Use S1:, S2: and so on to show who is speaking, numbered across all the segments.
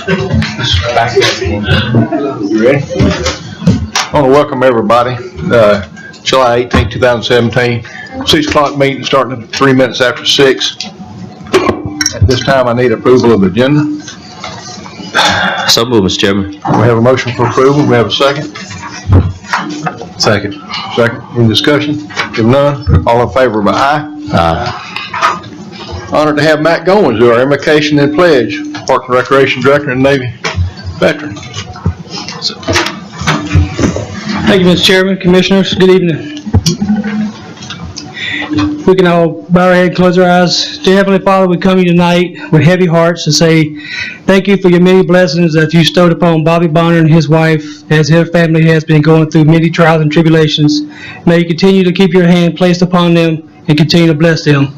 S1: You ready? I want to welcome everybody. July 18, 2017, 6 o'clock meeting starting at 3 minutes after 6. At this time, I need approval of the agenda.
S2: So moved, Mr. Chairman.
S1: We have a motion for approval. We have a second.
S2: Second.
S1: Second. Any discussion? If none, all in favor by aye.
S2: Aye.
S1: Honored to have Matt Goins do our invocation and pledge, Park and Recreation Director and Navy veteran.
S3: Thank you, Mr. Chairman, Commissioners. Good evening. We can all bow our head and close our eyes. Dear Heavenly Father, we come to you tonight with heavy hearts to say thank you for your many blessings that you bestowed upon Bobby Bonner and his wife as their family has been going through many trials and tribulations. May you continue to keep your hand placed upon them and continue to bless them.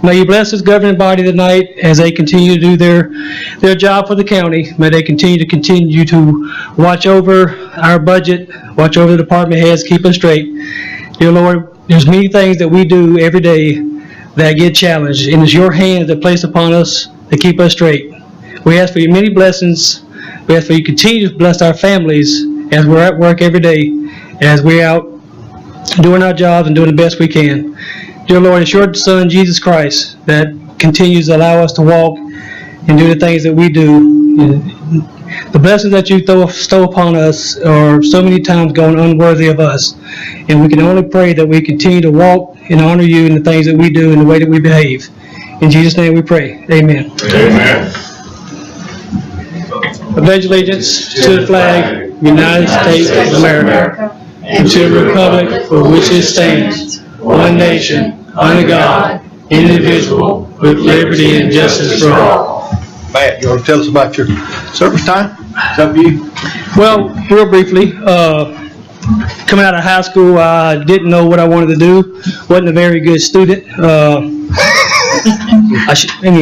S3: May you bless this governing body tonight as they continue to do their job for the county. May they continue to watch over our budget, watch over the department heads, keep us straight. Dear Lord, there's many things that we do every day that get challenged, and it's your hands that place upon us to keep us straight. We ask for your many blessings. We ask for you to continue to bless our families as we're at work every day, as we're out doing our jobs and doing the best we can. Dear Lord, it's your Son, Jesus Christ, that continues to allow us to walk and do the things that we do. And the blessings that you bestow upon us are so many times gone unworthy of us. And we can only pray that we continue to walk and honor you in the things that we do and the way that we behave. In Jesus' name we pray. Amen.
S4: Amen.
S3: I pledge allegiance to the flag of the United States of America and to the republic for which it stands, one nation, under God, indivisible, with liberty and justice for all.
S1: Matt, you want to tell us about your service time? It's up to you.
S3: Well, real briefly, coming out of high school, I didn't know what I wanted to do. Wasn't a very good student.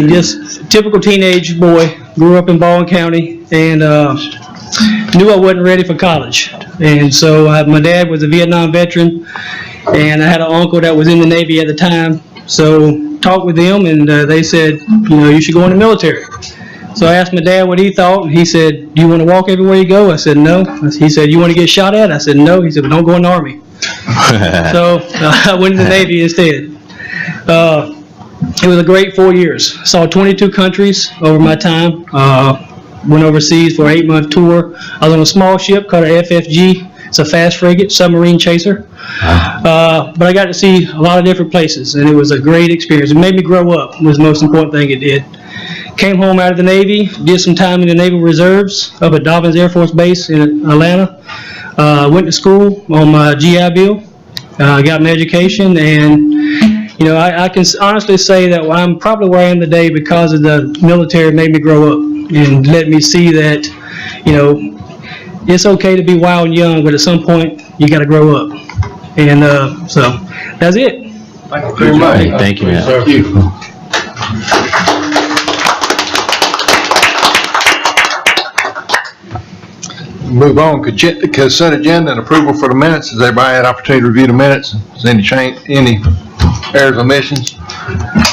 S3: Just typical teenage boy. Grew up in Baldwin County and knew I wasn't ready for college. And so my dad was a Vietnam veteran, and I had an uncle that was in the Navy at the time. So talked with them, and they said, you should go in the military. So I asked my dad what he thought, and he said, do you want to walk everywhere you go? I said, no. He said, you want to get shot at? I said, no. He said, well, don't go in the Army. So I went in the Navy instead. It was a great 4 years. Saw 22 countries over my time. Went overseas for an 8-month tour. I was on a small ship called a FFG. It's a fast frigate, submarine chaser. But I got to see a lot of different places, and it was a great experience. It made me grow up, was the most important thing it did. Came home out of the Navy, did some time in the Naval Reserves up at Dobbins Air Force Base in Atlanta. Went to school on my GI Bill, got my education, and I can honestly say that I'm probably where I am today because of the military. Made me grow up and let me see that, it's okay to be wild and young, but at some point you got to grow up. And so that's it.
S1: Thank you very much.
S2: Thank you, man.
S1: Thank you. Move on. Consent agenda and approval for the minutes. Has everybody had opportunity to review the minutes? Is any errors or omissions?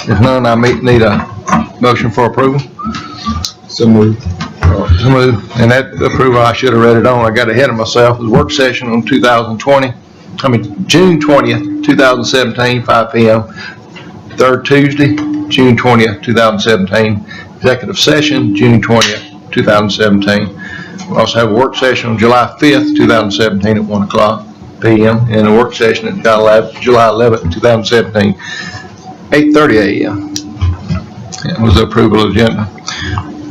S1: If none, I need a motion for approval. So moved. So moved. And that approval, I should have read it on. I got ahead of myself. It was a work session on June 20th, 2017, 5 p.m. Third Tuesday, June 20th, 2017. Executive session, June 20th, 2017. We also have a work session on July 5th, 2017 at 1 o'clock p.m. and a work session at July 11th, 2017, 8:30 a.m. That was the approval of the agenda.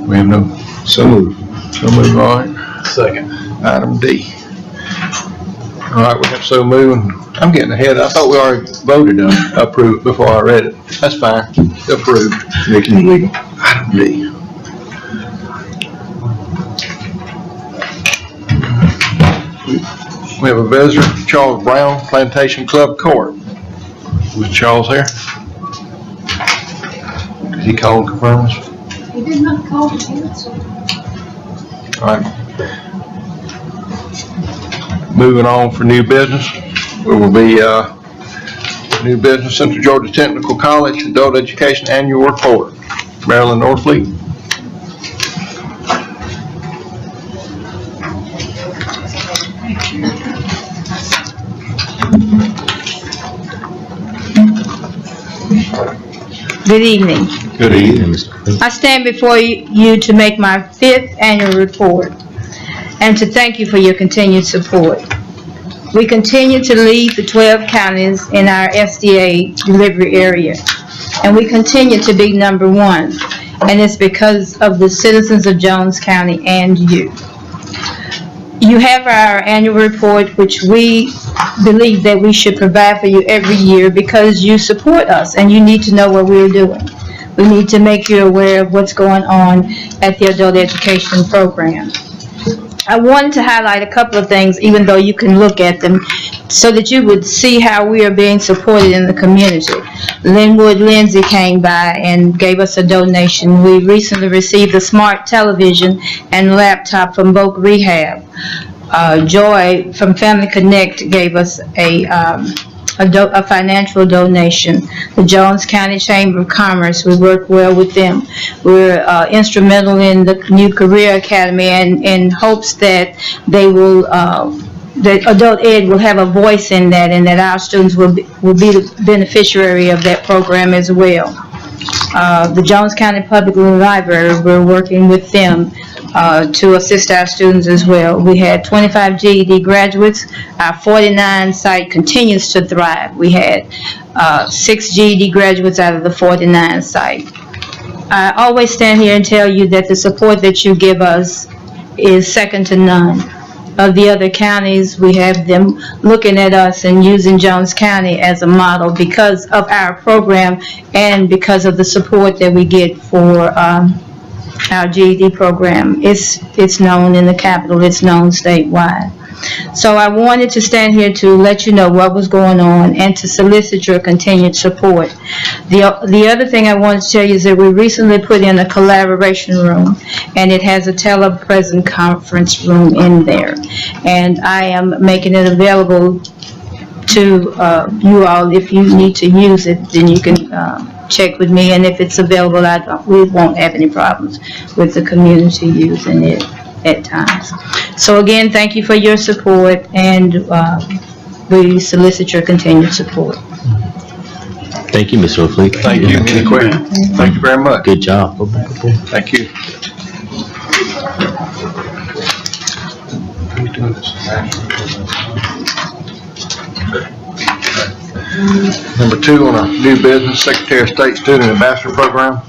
S1: We have no, so moved. So moved, all right. Second. Item D. All right, we have so moved. I'm getting ahead. I thought we already voted on approved before I read it. That's fine. Approved. Item D. We have a visitor, Charles Brown, Plantation Club Court. Was Charles here? Did he call and confirm us?
S5: He did not call to answer.
S1: All right. Moving on for new business. We will be new business, Central Georgia Technical College Adult Education Annual Report. Marilyn Norfleet.
S4: Good evening.
S1: Good evening.
S4: I stand before you to make my 5th annual report and to thank you for your continued support. We continue to lead the 12 counties in our SDA delivery area, and we continue to be number 1, and it's because of the citizens of Jones County and you. You have our annual report, which we believe that we should provide for you every year because you support us and you need to know what we're doing. We need to make you aware of what's going on at the adult education program. I wanted to highlight a couple of things, even though you can look at them, so that you would see how we are being supported in the community. Linwood Lindsay came by and gave us a donation. We recently received a smart television and laptop from Voc Rehab. Joy from Family Connect gave us a financial donation. The Jones County Chamber of Commerce, we work well with them. We're instrumental in the new career academy and in hopes that they will, that adult ed will have a voice in that and that our students will be the beneficiary of that program as well. The Jones County Public Library, we're working with them to assist our students as well. We had 25 GED graduates. Our 49 site continues to thrive. We had 6 GED graduates out of the 49 site. I always stand here and tell you that the support that you give us is second to none. Of the other counties, we have them looking at us and using Jones County as a model because of our program and because of the support that we get for our GED program. It's known in the capital, it's known statewide. So I wanted to stand here to let you know what was going on and to solicit your continued support. The other thing I wanted to tell you is that we recently put in a collaboration room, and it has a telepresent conference room in there. And I am making it available to you all. If you need to use it, then you can check with me, and if it's available, we won't have any problems with the community using it at times. So again, thank you for your support, and we solicit your continued support.
S2: Thank you, Ms. O'Fleet.
S1: Thank you. Any questions? Thank you very much.
S2: Good job.
S1: Thank you. Number 2 on our new business, Secretary of State Student Ambassador Program.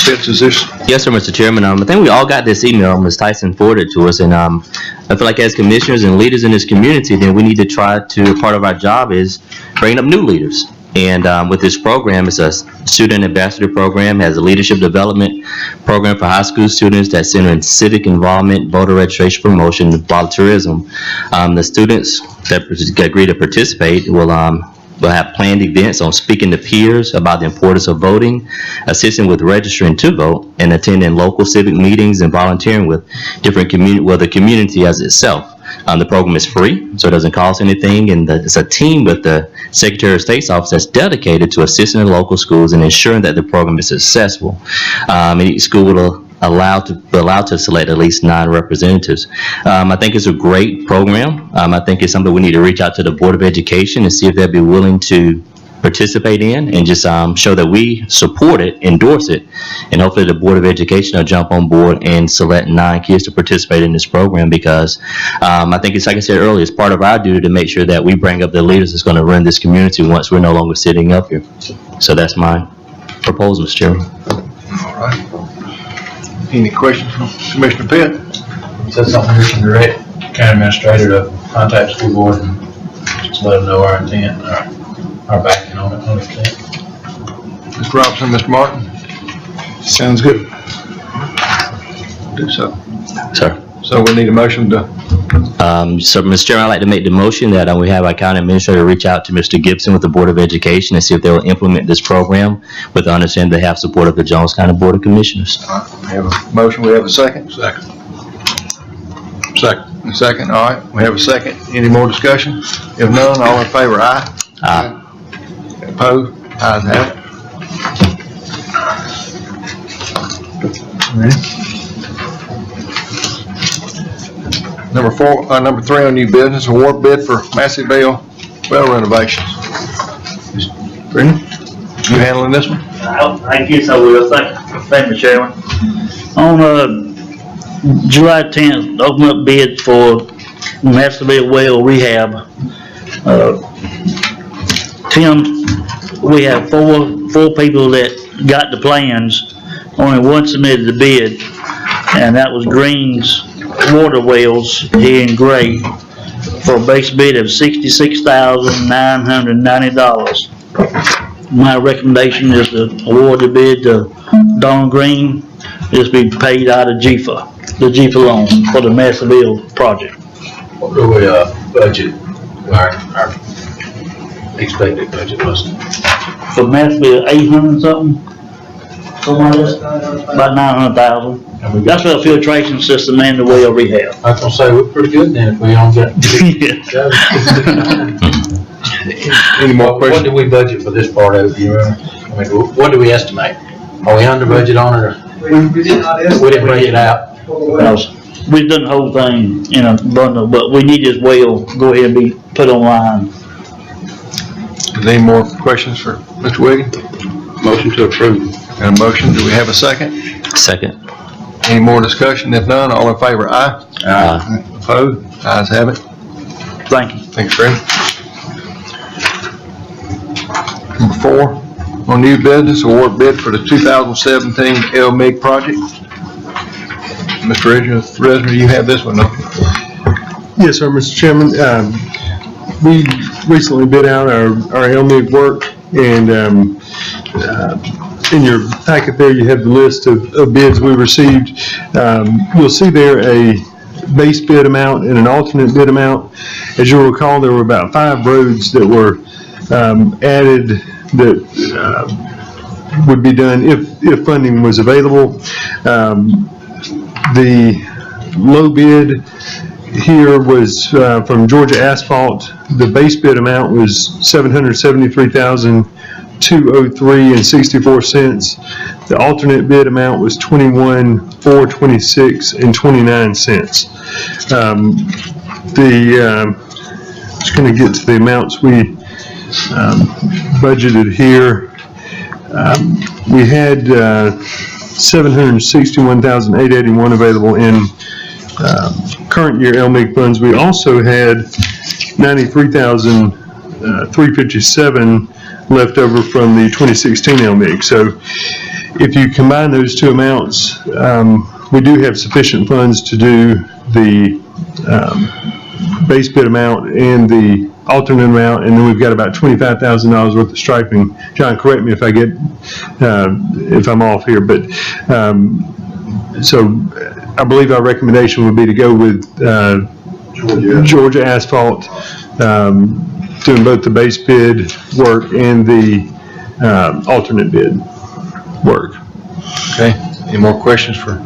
S1: Fitz, is this?
S2: Yes, sir, Mr. Chairman. I think we all got this email Ms. Tyson forwarded to us, and I feel like as commissioners and leaders in this community, then we need to try to, part of our job is bringing up new leaders. And with this program, it's a student ambassador program, has a leadership development program for high school students that's centered in civic involvement, voter registration promotion, and volunteerism. The students that agree to participate will have planned events on speaking to peers about the importance of voting, assisting with registering to vote, and attending local civic meetings and volunteering with different the community as itself. The program is free, so it doesn't cost anything, and it's a team with the Secretary of State's office that's dedicated to assisting the local schools and ensuring that the program is successful. Each school will allowed to select at least 9 representatives. I think it's a great program. I think it's something we need to reach out to the Board of Education and see if they'd be willing to participate in and just show that we support it, endorse it, and hopefully the Board of Education will jump on board and select 9 kids to participate in this program, because I think it's, like I said earlier, it's part of our duty to make sure that we bring up the leaders that's going to run this community once we're no longer sitting up here. So that's my proposal, Mr. Chairman.
S1: All right. Any questions from Commissioner Pitt?
S6: Is that something we can direct county administrator to contact school board and just let them know our intent, our backing on it, 100%?
S1: Mr. Robinson, Mr. Martin? Sounds good. Do so.
S2: Sir.
S1: So we need a motion to,
S2: So, Mr. Chairman, I'd like to make the motion that we have our county administrator reach out to Mr. Gibson with the Board of Education and see if they will implement this program with the understanding they have support of the Jones County Board of Commissioners.
S1: we have a motion, we have a second? Second. Second, all right, we have a second. Any more discussion? If none, all in favor, aye?
S2: Aye.
S1: Opposed? Ayes have it. Number 3 on new business, award bid for Masseyville well renovations. Brittany, you handling this one?
S7: I guess I will. Thank you, Chairman. On, July 10th, open up bids for Masterville Well Rehab. Tim, we have four people that got the plans. Only one submitted the bid, and that was Green's Water Wells here in Gray for a base bid of $66,990. My recommendation is to award the bid to Don Green. This be paid out of GFA, the GFA loan for the Masterville project.
S6: What do we, budget, our expected budget was?
S7: For Masterville, 800 something? Something like that? About 900,000.
S6: And we
S7: That's
S6: got,
S7: for a filtration system and the well rehab.
S6: I was gonna say, we're pretty good then if we don't get.
S1: Any more
S6: What
S1: questions?
S6: did we budget for this part of it, you remember? I mean, what do we estimate? Are we under budget on it or?
S3: We did not
S6: We didn't bring it out.
S7: Because we've done the whole thing in a bundle, but we need this well, go ahead and be put online.
S1: Any more questions for Mr. Wiggins?
S6: Motion to approve.
S1: Got a motion, do we have a second?
S2: Second.
S1: Any more discussion? If none, all in favor, aye. Opposed? Ayes have it.
S7: Thank you.
S1: Thanks, Fred. Number 4, on new business, award bid for the 2017 LMIG project. Mr. Resner, you have this one, don't you?
S8: Yes, sir, Mr. Chairman. We recently bid out our LMIG work, and in your packet there, you have the list of bids we received. You'll see there a base bid amount and an alternate bid amount. As you'll recall, there were about 5 roads that were added that would be done if funding was available. The low bid here was from Georgia Asphalt. The base bid amount was $773,203.64. The alternate bid amount was $21,426.29. Just going to get to the amounts we budgeted here. We had $761,881 available in current year LMIG funds. We also had $93,357 left over from the 2016 LMIG. So if you combine those two amounts, we do have sufficient funds to do the base bid amount and the alternate amount, and then we've got about $25,000 worth of striping. John, correct me if I get, if I'm off here, but, so I believe our recommendation would be to go with, Georgia Asphalt, doing both the base bid work and the, alternate bid work.
S1: Okay, any more questions for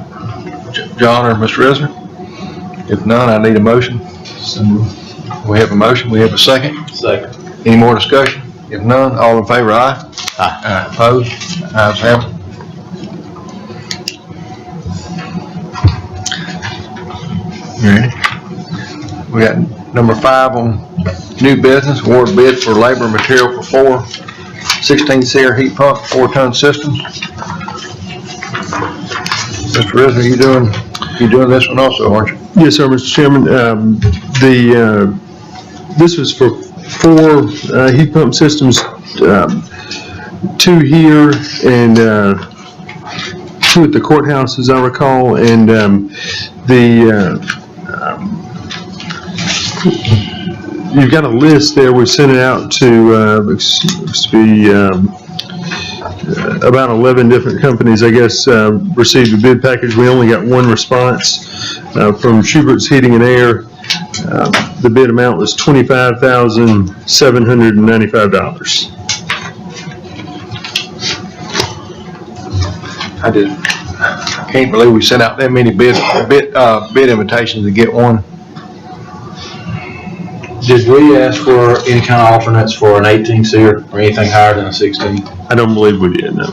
S1: John or Mr. Resner? If none, I need a motion. We have a motion, we have a second.
S6: Second.
S1: Any more discussion? If none, all in favor, aye. Aye. Opposed? Ayes have it. You ready? We got number 5 on new business, award bid for labor and material for 4 16-seer heat pump 4-ton systems. Mr. Resner, you doing this one also, aren't you?
S8: Yes, sir, Mr. Chairman. This was for 4 heat pump systems, 2 here and 2 at the courthouse, as I recall, and you've got a list there. We sent it out to looks to be about 11 different companies, I guess, received a bid package. We only got 1 response from Schubert's Heating and Air. The bid amount was $25,795.
S1: I can't believe we sent out that many bid invitations to get one.
S6: Did we ask for any kind of alternates for an 18-seer or anything higher than a 16?
S8: I don't believe we did, no.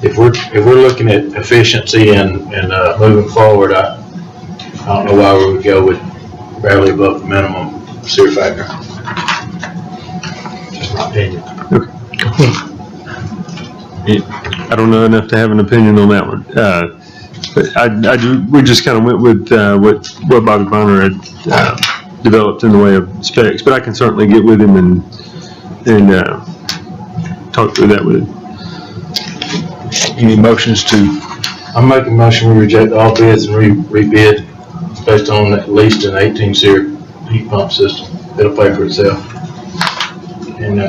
S6: If we're looking at efficiency and moving forward, I don't know why we would go with barely above the minimum seer factor. Just my opinion.
S8: I don't know enough to have an opinion on that one. But I do, we just kind of went with what Bobby Bonner had developed in the way of specs, but I can certainly get with him and talk through that with him.
S1: Any motions to,
S6: I'm making a motion, we reject all bids and rebid based on at least an 18 SEER heat pump system. It'll pay for itself. And,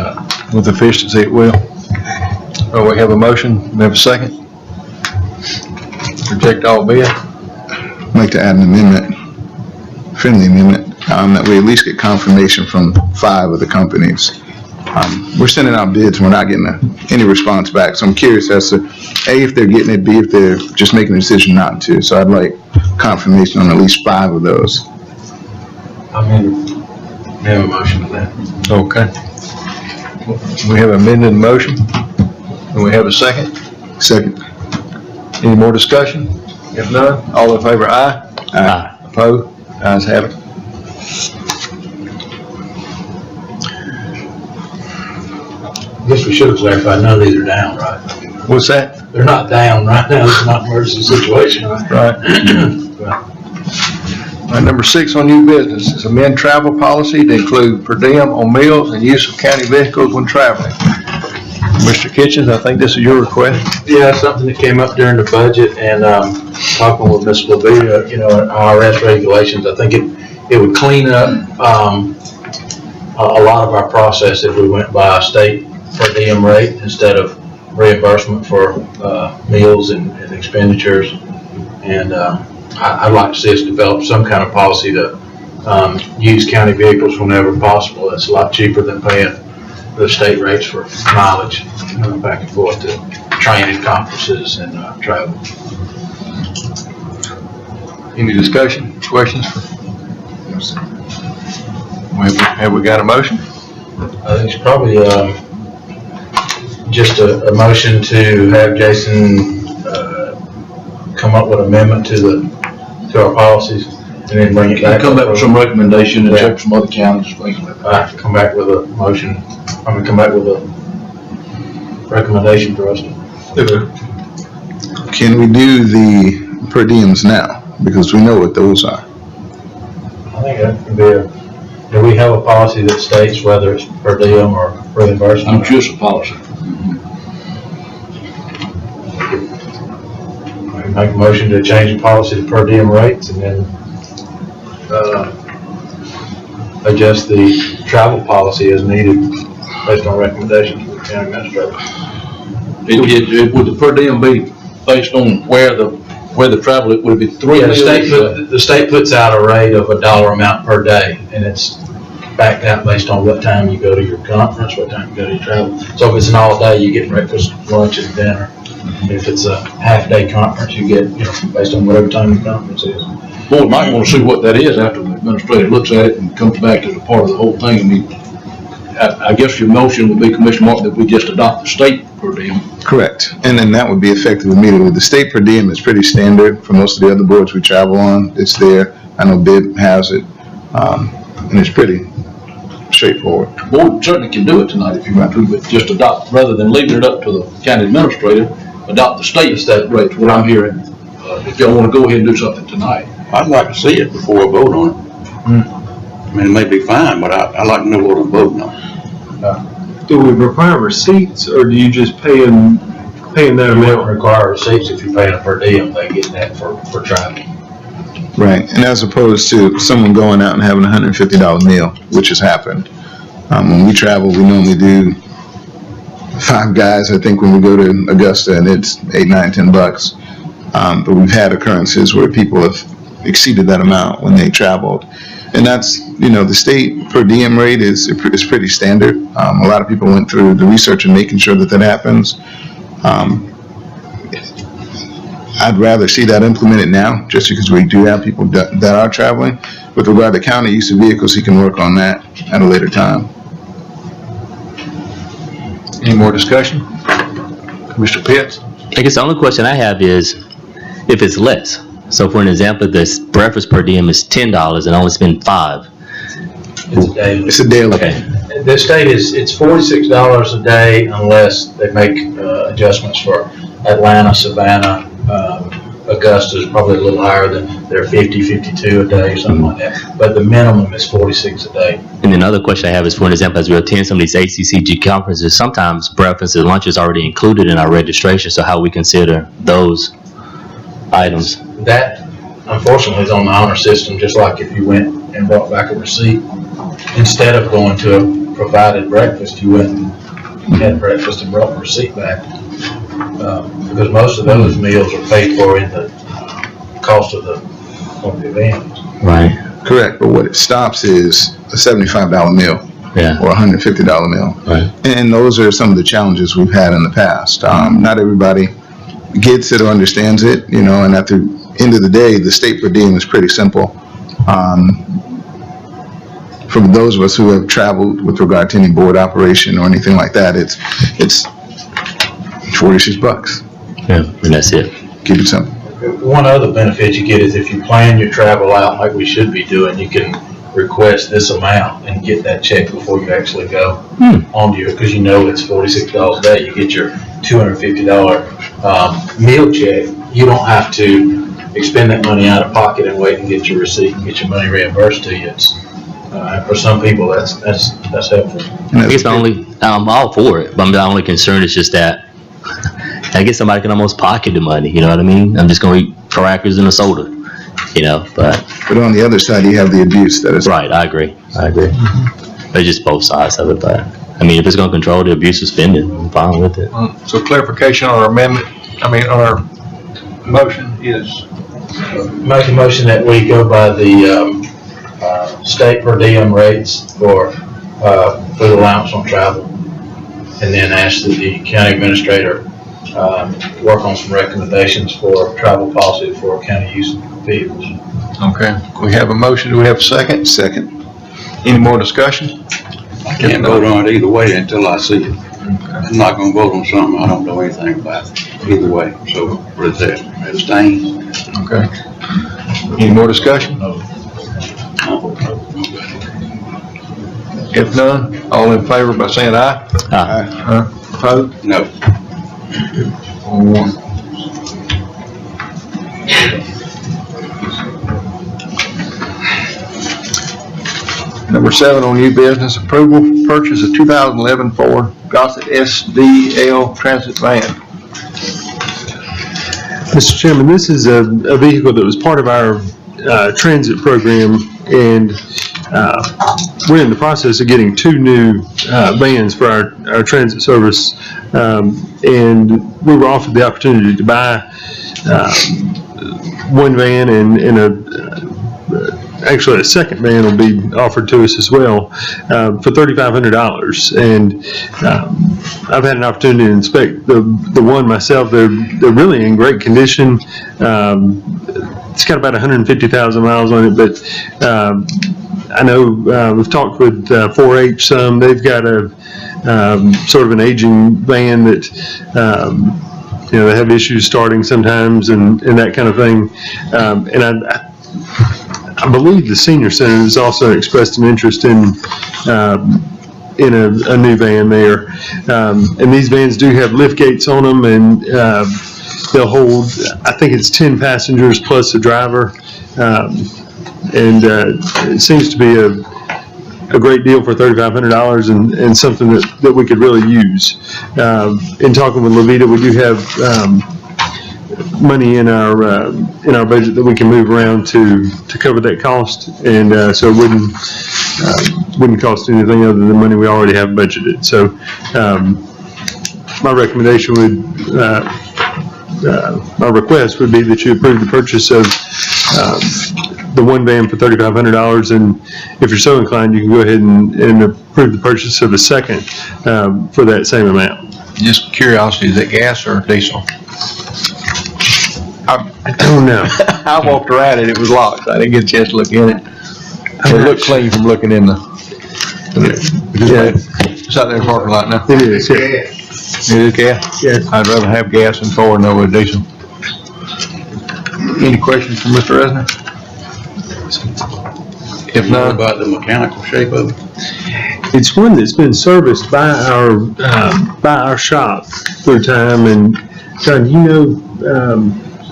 S1: with efficiency it will? Oh, we have a motion, we have a second? Reject all bid?
S9: I'd like to add an amendment, friendly amendment, that we at least get confirmation from 5 of the companies. We're sending out bids, we're not getting any response back, so I'm curious as to, A, if they're getting it, B, if they're just making a decision not to. So I'd like confirmation on at least 5 of those.
S6: I'm in a motion to that.
S1: Okay. We have amended motion, and we have a second.
S9: Second.
S1: Any more discussion? If none, all in favor, aye?
S2: Aye.
S1: Opposed? Ayes have it.
S6: I guess we should have clarified, none of these are down, right?
S1: What's that?
S6: They're not down right now, it's not an emergency situation, right?
S1: Right. All right, number 6 on new business is amend travel policy to include per diem on meals and use of county vehicles when traveling. Mr. Kitchens, I think this is your request.
S6: Yeah, something that came up during the budget and, talking with Ms. Lavia, you know, IRS regulations, I think it would clean up, a lot of our process if we went by a state per diem rate instead of reimbursement for, meals and expenditures. And, I'd like to see us develop some kind of policy to, use county vehicles whenever possible. It's a lot cheaper than paying the state rates for mileage, back and forth to training conferences and, travel.
S1: Any discussion, questions? Have we got a motion?
S6: I think it's probably, just a motion to have Jason, come up with amendment to our policies and then bring it back.
S10: Come back with some recommendation and
S6: Yeah.
S10: check some other counties, things like that.
S6: Come back with a motion, I'm gonna come back with a recommendation for us to do.
S9: Can we do the per diems now? Because we know what those are.
S6: I think that can be do we have a policy that states whether it's per diem or reimbursement?
S10: I'm sure it's a policy.
S6: Make a motion to change the policy to per diem rates and then, adjust the travel policy as needed based on recommendations from the county administrator.
S10: Would the per diem be based on where the travel, it would be 3
S6: Yeah,
S10: meals?
S6: the state puts out a rate of $1 amount per day, and it's backed out based on what time you go to your conference, what time you go to your travel. So if it's an all day, you get breakfast, lunch, and dinner. If it's a half-day conference, you get, based on whatever time your conference is.
S10: Board might want to see what that is after the administrator looks at it and comes back as a part of the whole thing. I mean, I guess your motion would be, Commissioner Martin, that we just adopt the state per diem.
S9: Correct. And then that would be effective immediately. The state per diem is pretty standard for most of the other boards we travel on. It's there. I know BID has it. And it's pretty straightforward.
S10: The board certainly can do it tonight if you want to, but just adopt, rather than leaving it up to the county administrator, adopt the state rate, what I'm hearing. If y'all want to go ahead and do something tonight.
S11: I'd like to see it before I vote on it. I mean, it may be fine, but I'd like to know what I'm voting on.
S8: Do we require receipts, or do you just pay that
S6: You wouldn't
S8: amount?
S6: require receipts if you're paying a per diem, they get that for travel.
S9: Right. And as opposed to someone going out and having a $150 meal, which has happened. When we travel, we normally do 5 guys, I think, when we go to Augusta, and it's $8, $9, $10. But we've had occurrences where people have exceeded that amount when they traveled. And that's, the state per diem rate is pretty standard. A lot of people went through the research and making sure that happens. I'd rather see that implemented now, just because we do have people that are traveling. With regard to county use of vehicles, he can work on that at a later time.
S1: Any more discussion? Mr. Pitts?
S2: I guess the only question I have is if it's less. So for an example, this breakfast per diem is $10 and only spend $5.
S6: It's a daily.
S9: It's a daily.
S2: Okay.
S6: The state it's $46 a day unless they make, adjustments for Atlanta, Savannah, Augusta is probably a little higher than their 50, 52 a day, something like that. But the minimum is 46 a day.
S2: And another question I have is, for example, as we attend some of these ACCG conferences, sometimes breakfast and lunch is already included in our registration, so how we consider those items?
S6: That, unfortunately, is on the honor system, just like if you went and brought back a receipt. Instead of going to a provided breakfast, you went and had breakfast and brought the receipt back. Because most of those meals are paid for in the cost of the event.
S2: Right.
S9: Correct, but what it stops is a $75 meal
S2: Yeah.
S9: or a $150 meal.
S2: Right.
S9: And those are some of the challenges we've had in the past. Not everybody gets it or understands it, you know, and at the end of the day, the state per diem is pretty simple. For those of us who have traveled with regard to any board operation or anything like that, it's $46.
S2: Yeah, and that's it.
S9: Keep it simple.
S6: One other benefit you get is if you plan your travel out like we should be doing, you can request this amount and get that check before you actually go on your, because you know it's $46 a day. You get your $250 meal check. You don't have to expend that money out of pocket and wait and get your receipt and get your money reimbursed to you. It's for some people that's helpful.
S2: I guess I'm all for it, but the only concern is just that I guess somebody can almost pocket the money, you know what I mean? I'm just gonna eat crackers and a soda, you know, but.
S9: But on the other side, you have the abuse that is.
S2: Right, I agree. There's just both sides of it, but, I mean, if it's gonna control the abuse of spending, I'm fine with it.
S1: So clarification on our amendment, on our motion is,
S6: Make a motion that we go by the state per diem rates for the allowance on travel, and then ask that the county administrator work on some recommendations for travel policy for county use vehicles.
S1: okay, we have a motion, do we have a second?
S9: Second.
S1: Any more discussion?
S11: I can't vote on it either way until I see it. I'm not gonna vote on something I don't know anything about either way, so what is that, abstain?
S1: Okay. Any more discussion? If none, all in favor by saying aye? Opposed?
S11: No.
S1: Number 7 on new business, approval purchase of 2011 Ford Gossett SDL transit van.
S8: Mr. Chairman, this is a vehicle that was part of our transit program, and we're in the process of getting 2 new vans for our transit service, and we were offered the opportunity to buy 1 van and actually a second van will be offered to us as well for $3,500. And I've had an opportunity to inspect the one myself. They're really in great condition. It's got about 150,000 miles on it, but I know we've talked with 4-H some. They've got a sort of an aging van that you know, they have issues starting sometimes and that kind of thing. And I believe the senior center has also expressed an interest in a new van there. And these vans do have lift gates on them, and they'll hold, I think it's 10 passengers plus a driver. And it seems to be a great deal for $3,500 and something that we could really use. In talking with Levita, we do have money in our budget that we can move around to cover that cost, and so it wouldn't cost anything other than money we already have budgeted. So my recommendation would, my request would be that you approve the purchase of the 1 van for $3,500, and if you're so inclined, you can go ahead and approve the purchase of a second for that same amount.
S1: Just curiosity, is it gas or diesel?
S8: I don't know.
S1: I walked around it, it was locked, I didn't get a chance to look in it. It looked clean from looking in the, it's out there in the parking lot now.
S8: It is, yeah.
S1: It is gas?
S8: Yeah.
S1: I'd rather have gas than Ford than I would diesel. Any questions from Mr. Resnick? If
S11: You know
S1: not,
S11: about the mechanical shape of it?
S8: It's one that's been serviced by our shop through time, and John, do you know,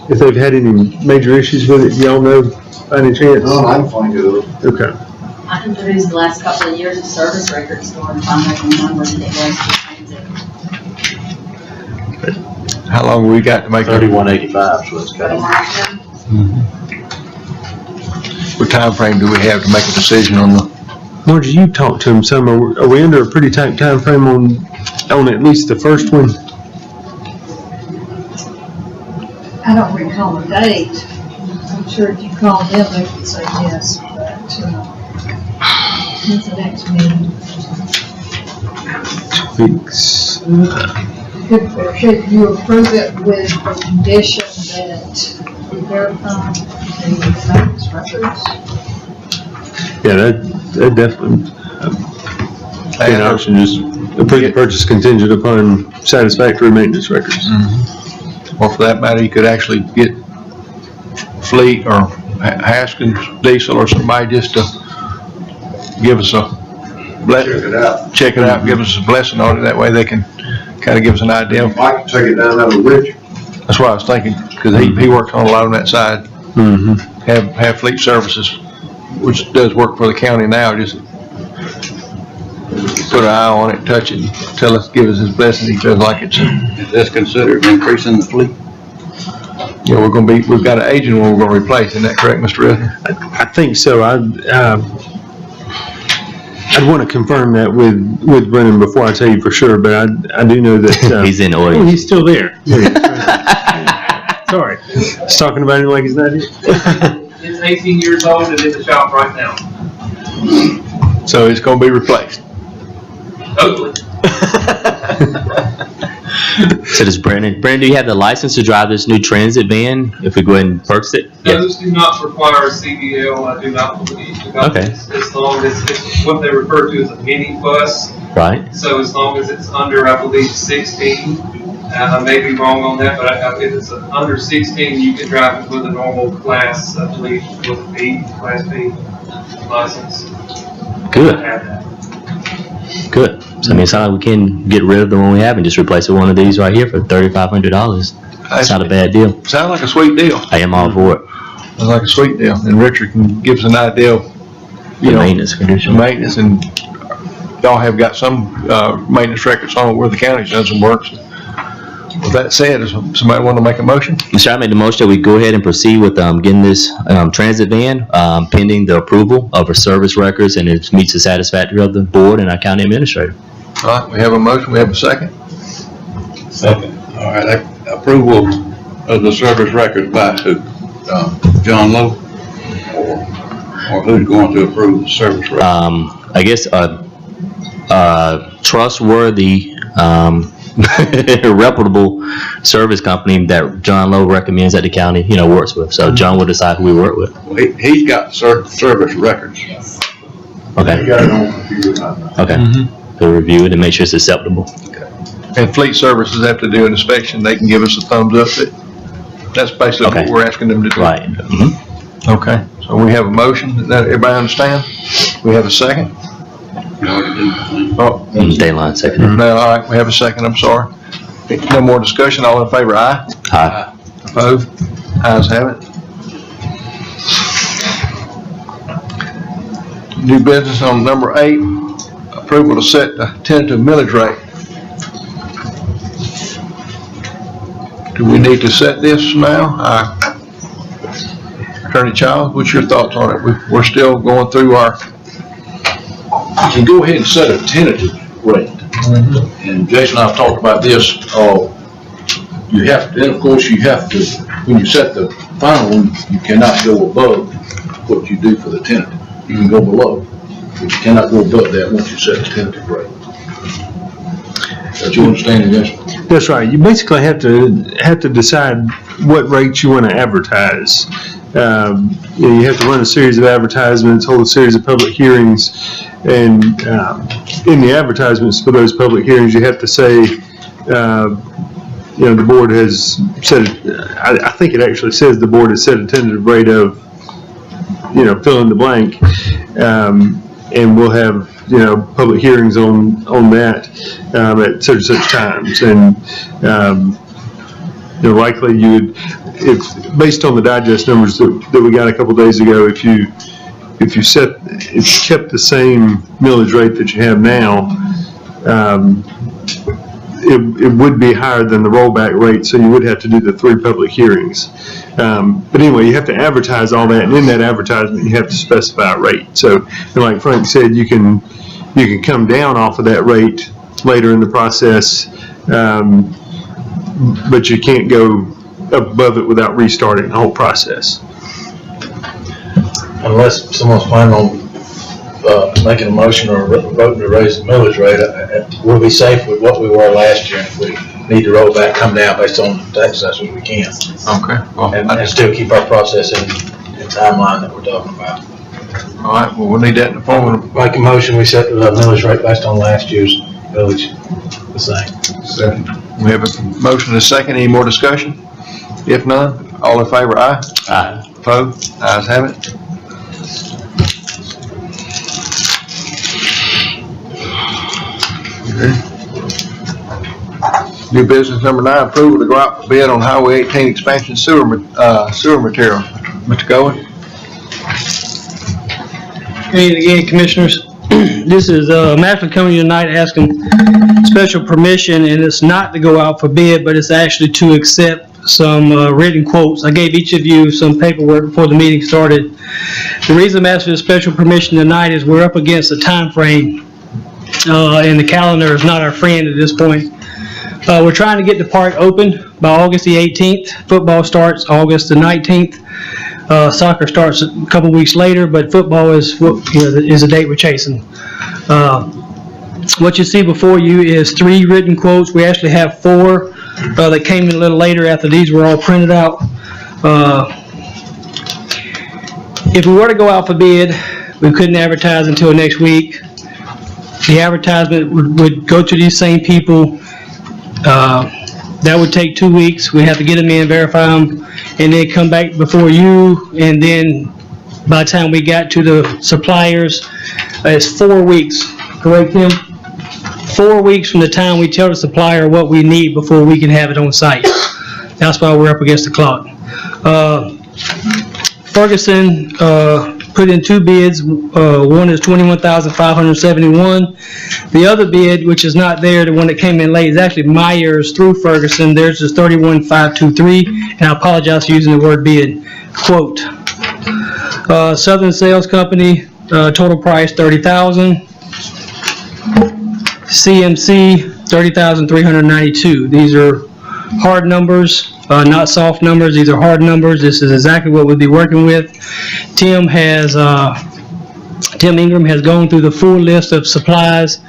S8: if they've had any major issues with it? Do y'all know by any chance?
S12: I can find it.
S8: Okay.
S5: I can produce the last couple of years of service records for them, if I can remember what it was to transit.
S1: how long we got to make it?
S7: 3185, so it's kind of.
S1: What time frame do we have to make a decision on the?
S8: Margie, you talked to him some. Are we under a pretty tight time frame on at least the first one?
S5: I don't recall the date. I'm sure if you called them, they would say yes, but, when's the next meeting?
S8: Weeks.
S5: Should you approve it with the condition that you verify the maintenance records?
S8: Yeah, that definitely, be an option, just approve the purchase contingent upon satisfactory maintenance records.
S1: Or for that matter, you could actually get Fleet or Haskins Diesel or somebody just to give us a, check it out, give us a blessing on it. That way they can kind of give us an idea.
S12: I can take it down out of Rich.
S1: That's what I was thinking, because he works on a lot on that side.
S8: Mm-hmm.
S1: Have Fleet Services, which does work for the county now, just put an eye on it, touch it, tell us, give us his blessing. He feels like it's,
S11: Is this considered increasing the fleet?
S1: you know, we've got an aging one we're gonna replace. Isn't that correct, Mr. Resnick?
S8: I think so. I'd want to confirm that with Brennan before I tell you for sure, but I do know that.
S2: He's in
S8: Oh,
S2: audience.
S8: he's still there. Sorry. Just talking about him like he's not here.
S13: It's 18 years old and in the shop right now.
S1: So it's gonna be replaced.
S13: Hopefully.
S2: So does Brandon, do you have the license to drive this new transit van if we go ahead and purchase it?
S13: Those do not require a CDL, I do not believe.
S2: Okay.
S13: As long as it's what they refer to as a mini bus.
S2: Right?
S13: So as long as it's under, I believe, 16, I may be wrong on that, but if it's under 16, you can drive it with a normal class, I believe, with a B, class B license.
S2: Good.
S13: I have that.
S2: Good. So I mean, it's not like we can get rid of the one we have and just replace it with one of these right here for $3,500. That's not a bad deal.
S1: Sounds like a sweet deal.
S2: I am all for it.
S1: Sounds like a sweet deal. And Richard can give us an idea of,
S2: The maintenance condition.
S1: maintenance, and y'all have got some, maintenance records on where the county's done some work. So with that said, does somebody want to make a motion?
S2: Mr. I made the motion that we go ahead and proceed with getting this transit van pending the approval of our service records, and it meets the satisfactory of the board and our county administrator.
S1: All right, we have a motion, we have a second.
S11: Second. All right, approval of the service records by who? John Lowe? Or who's going to approve the service records?
S2: I guess trustworthy, reputable service company that John Lowe recommends that the county, works with. So John will decide who we work with.
S11: Well, he's got service records.
S2: Okay.
S12: got it on computer now.
S2: Okay. We'll review it and make sure it's acceptable.
S1: And Fleet Services have to do an inspection, they can give us a thumbs up. That's basically what
S2: Okay.
S1: we're asking them to do.
S2: Right.
S1: Okay, so we have a motion, does that everybody understand? We have a second? Oh,
S2: Dayline second.
S1: no, all right, we have a second, I'm sorry. No more discussion, all in favor, aye?
S2: Aye.
S1: Opposed? Ayes have it. New business on number 8, approval to set the tentative millage rate. Do we need to set this now? Attorney Childs, what's your thoughts on it? We're still going through our,
S10: You can go ahead and set a tentative rate. And Jason and I have talked about this, you have to, then of course you have to, when you set the final one, you cannot go above what you do for the tentative. You can go below, but you cannot go above that once you set the tentative rate. That's your understanding, yes?
S8: That's right. You basically have to decide what rates you want to advertise. You have to run a series of advertisements, hold a series of public hearings, and in the advertisements for those public hearings, you have to say, the board has set. I think it actually says the board has set a tentative rate of, fill in the blank, And we'll have, public hearings on that, at such and such times. And, likely you would, if, based on the digest numbers that we got a couple days ago, if you kept the same millage rate that you have now, it would be higher than the rollback rate, so you would have to do the 3 public hearings. But anyway, you have to advertise all that, and in that advertisement, you have to specify a rate. So, like Frank said, you can come down off of that rate later in the process, but you can't go above it without restarting the whole process.
S6: Unless someone's planning on making a motion or voting to raise the millage rate, we'll be safe with what we were last year. If we need to roll back, come down based on the tax assessors, we can.
S1: Okay. Well,
S6: And still keep our process in the timeline that we're talking about.
S1: all right, well, we'll need that in the form of.
S6: Make a motion, we set the millage rate based on last year's millage, the same.
S1: Second. We have a motion and a second. Any more discussion? If none, all in favor, aye?
S7: Aye.
S1: Opposed? Ayes have it. New business number 9, approval to go out for bid on Highway 18 expansion sewer material. Mr. Goen?
S3: Good evening again, Commissioners. This is Mashpee coming tonight asking special permission, and it's not to go out for bid, but it's actually to accept some written quotes. I gave each of you some paperwork before the meeting started. The reason I'm asking for special permission tonight is we're up against a time frame, and the calendar is not our friend at this point. We're trying to get the park open by August the 18th. Football starts August the 19th. Soccer starts a couple weeks later, but football is the date we're chasing. What you see before you is 3 written quotes. We actually have 4 that came in a little later after these were all printed out. If we were to go out for bid, we couldn't advertise until next week. The advertisement would go to these same people. That would take 2 weeks. We have to get them in, verify them, and then come back before you. And then by the time we got to the suppliers, it's 4 weeks. Correct, Tim? 4 weeks from the time we tell the supplier what we need before we can have it on site. That's why we're up against the clock. Ferguson put in 2 bids. One is $21,571. The other bid, which is not there, the one that came in late, is actually Myers through Ferguson. Theirs is $31,523, and I apologize for using the word bid. Quote. Southern Sales Company, total price $30,000. CMC $30,392. These are hard numbers. Not soft numbers. These are hard numbers. This is exactly what we'll be working with. Tim Ingram has gone through the full list of supplies,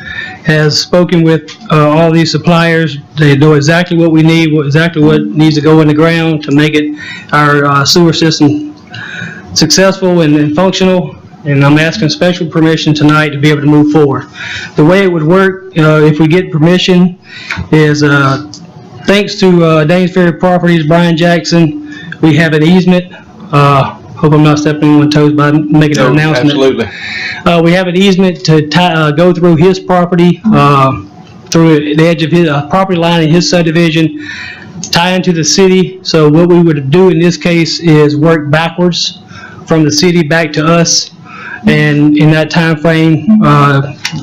S3: has spoken with all these suppliers. They know exactly what we need, exactly what needs to go in the ground to make it our sewer system successful and functional. And I'm asking special permission tonight to be able to move forward. The way it would work, if we get permission, is thanks to Danes Ferry Properties, Brian Jackson, we have an easement. Hope I'm not stepping on toes by making an announcement.
S1: Absolutely.
S3: We have an easement to go through his property, through the edge of his property line in his subdivision, tie into the city. So what we would do in this case is work backwards from the city back to us. And in that time frame,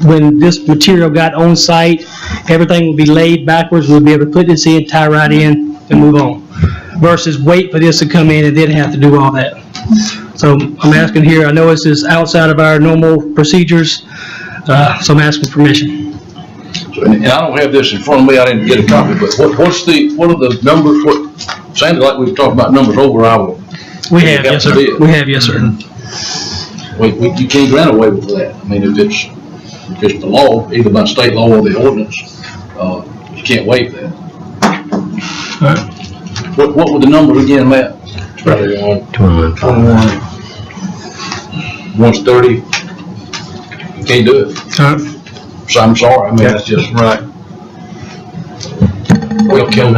S3: when this material got on site, everything will be laid backwards. We'll be able to put this in, tie right in, and move on. Versus wait for this to come in and then have to do all that. So I'm asking here, I know this is outside of our normal procedures, so I'm asking permission.
S10: And I don't have this in front of me, I didn't get a copy, but what are the numbers, sounded like we've talked about numbers over our.
S3: We have, yes, sir. We have, yes, sir.
S10: You can't grant a waiver for that. I mean, if it's the law, either by state law or the ordinance, you can't waive that. What were the numbers again, Matt? 21. 130. You can't do it. So I'm sorry, I mean, that's just right.
S6: We can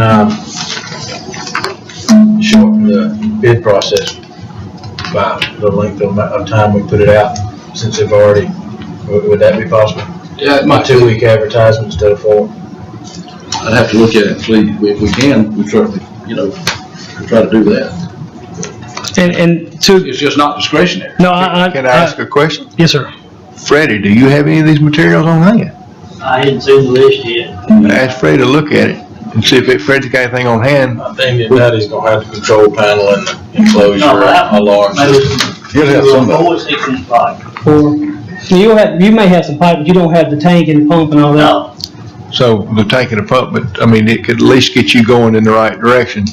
S6: shorten the bid process by the length of time we put it out. since they've already, would that be possible?
S10: Yeah, it
S6: My
S10: might
S6: 2-week advertisement instead of 4?
S10: I'd have to look at it and see if we can, we certainly, try to do that.
S3: And to,
S10: It's just not discretionary.
S3: no,
S1: Can I ask a question?
S3: yes, sir.
S1: Freddie, do you have any of these materials on hand?
S7: I hadn't seen the list yet.
S1: Ask Freddie to look at it and see if Freddie's got anything on hand.
S6: I think that he's gonna have the control panel and the enclosure,
S7: No, that-
S6: alarm system.
S10: You'll have somebody.
S7: 4 6-inch pipe.
S3: You may have some pipe, but you don't have the tank and the pump and all that.
S7: No,
S1: So the tank and the pump, but I mean, it could at least get you going in the right direction.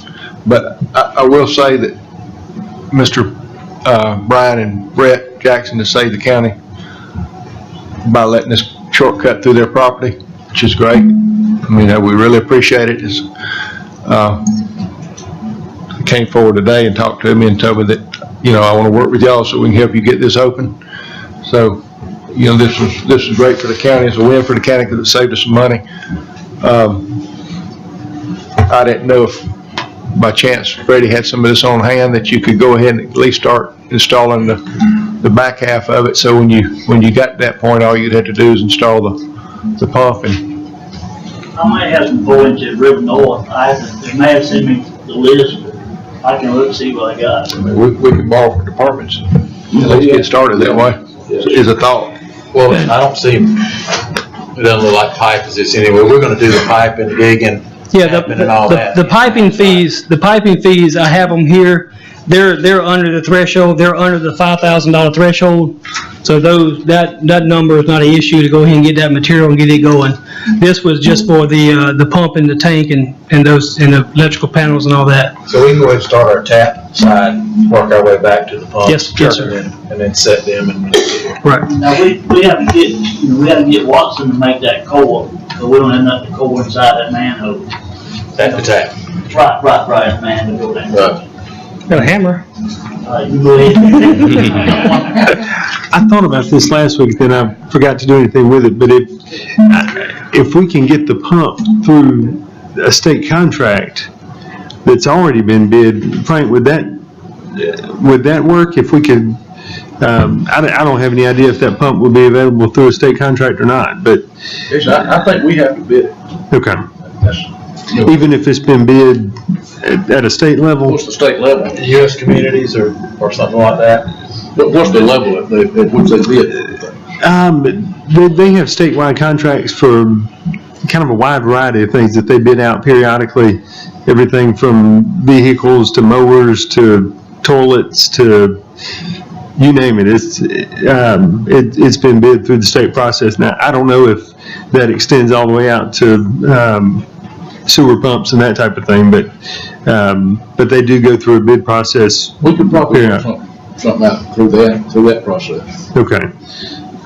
S1: But I will say that Mr. Brian and Brett Jackson has saved the county by letting us shortcut through their property, which is great. I mean, we really appreciate it. He came forward today and talked to me and told me that, I want to work with y'all so we can help you get this open. So, this is great for the county. It's a win for the county because it saved us some money. I didn't know if by chance Freddie had some of this on hand that you could go ahead and at least start installing the back half of it. So when you got to that point, all you'd have to do is install the pump and
S7: I might have some points at River North. They may have sent me the list, but I can look and see what I got.
S1: I mean, we can borrow for departments. Let's get started that way, is a thought.
S6: Well, I don't see, it doesn't look like pipe is this anyway. We're gonna do the pipe and digging,
S3: Yeah,
S6: tapping and all that.
S3: the piping fees, I have them here. They're under the threshold, they're under the $5,000 threshold. So that number is not an issue to go ahead and get that material and get it going. This was just for the pump and the tank and the electrical panels and all that.
S6: So we can go ahead and start our tap side, work our way back to the pump.
S3: Yes, sir.
S6: And then set them and.
S3: Right.
S7: Now, we have to get Watson to make that core, but we don't have nothing to core inside that manhole.
S6: At the tap.
S7: Right, man, to go down.
S6: Right.
S3: Got a hammer.
S7: You go ahead.
S8: I thought about this last week, then I forgot to do anything with it, but if we can get the pump through a state contract that's already been bid, Frank, would that work? If we could, I don't have any idea if that pump will be available through a state contract or not, but.
S10: I think we have to bid it.
S8: Okay. Even if it's been bid at a state level?
S10: What's the state level?
S6: US Communities or something like that.
S10: What's the level at which they bid?
S8: They have statewide contracts for kind of a wide variety of things that they bid out periodically. Everything from vehicles to mowers to toilets to you name it. It's been bid through the state process. Now, I don't know if that extends all the way out to sewer pumps and that type of thing, but they do go through a bid process.
S10: We could probably do something out through that process.
S8: Okay.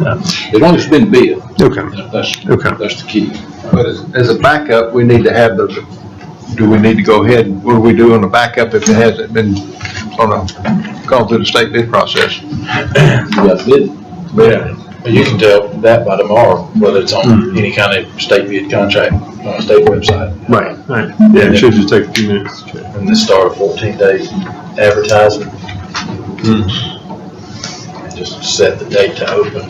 S10: As long as it's been bid.
S8: Okay.
S10: That's the key.
S1: But as a backup, we need to have do we need to go ahead, what do we do on the backup if it hasn't been gone through the state bid process?
S10: You got to bid.
S6: Yeah. You can tell that by tomorrow, whether it's on any kind of state bid contract on a state website.
S8: Right. Yeah, it should just take a few minutes to check.
S6: And then start a 14-day advertising. And just set the date to open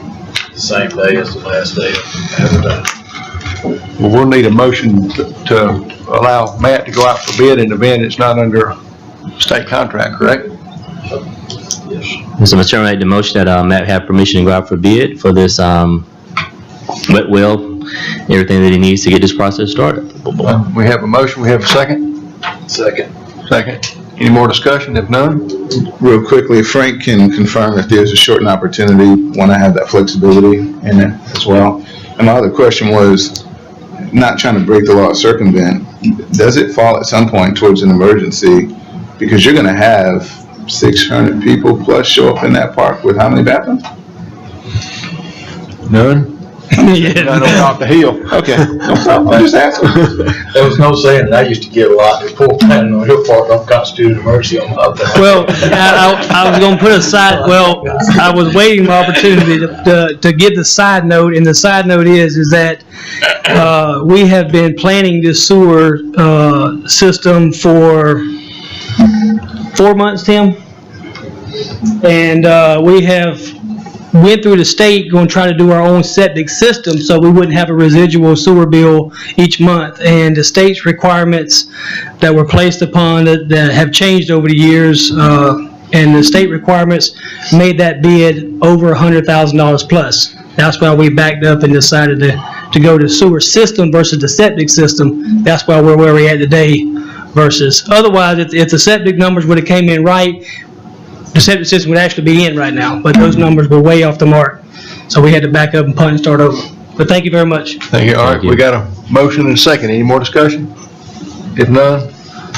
S6: the same day as the last day of advertising.
S1: Well, we'll need a motion to allow Matt to go out for bid in the event it's not under state contract, correct?
S6: Yes.
S2: Mr. Chairman, I make the motion that Matt have permission to go out for bid for this wet well, everything that he needs to get this process started.
S1: We have a motion, we have a second?
S6: Second.
S1: Any more discussion? If none?
S9: Real quickly, Frank can confirm if there's a shortened opportunity, want to have that flexibility in it as well. And my other question was, not trying to break the law or circumvent, does it fall at some point towards an emergency? Because you're going to have 600 people plus show up in that park with how many bathrooms?
S1: None?
S3: Yeah.
S1: None on top the hill. Okay.
S9: I'm just asking.
S6: There was no saying that I used to get a lot. The poor planning on your part don't constitute an emergency on my part.
S3: Well, I was gonna put a side, I was waiting my opportunity to give the side note, and the side note is that we have been planning this sewer system for 4 months, Tim. And we have went through the state going to try to do our own septic system so we wouldn't have a residual sewer bill each month. And the state's requirements that were placed upon it that have changed over the years, and the state requirements made that bid over $100,000 plus. That's why we backed up and decided to go to sewer system versus the septic system. That's why we're where we're at today versus otherwise, if the septic numbers would have came in right, the septic system would actually be in right now, but those numbers were way off the mark. So we had to back up and punt and start over. But thank you very much.
S1: Thank you. All right, we got a motion and a second. Any more discussion? If none,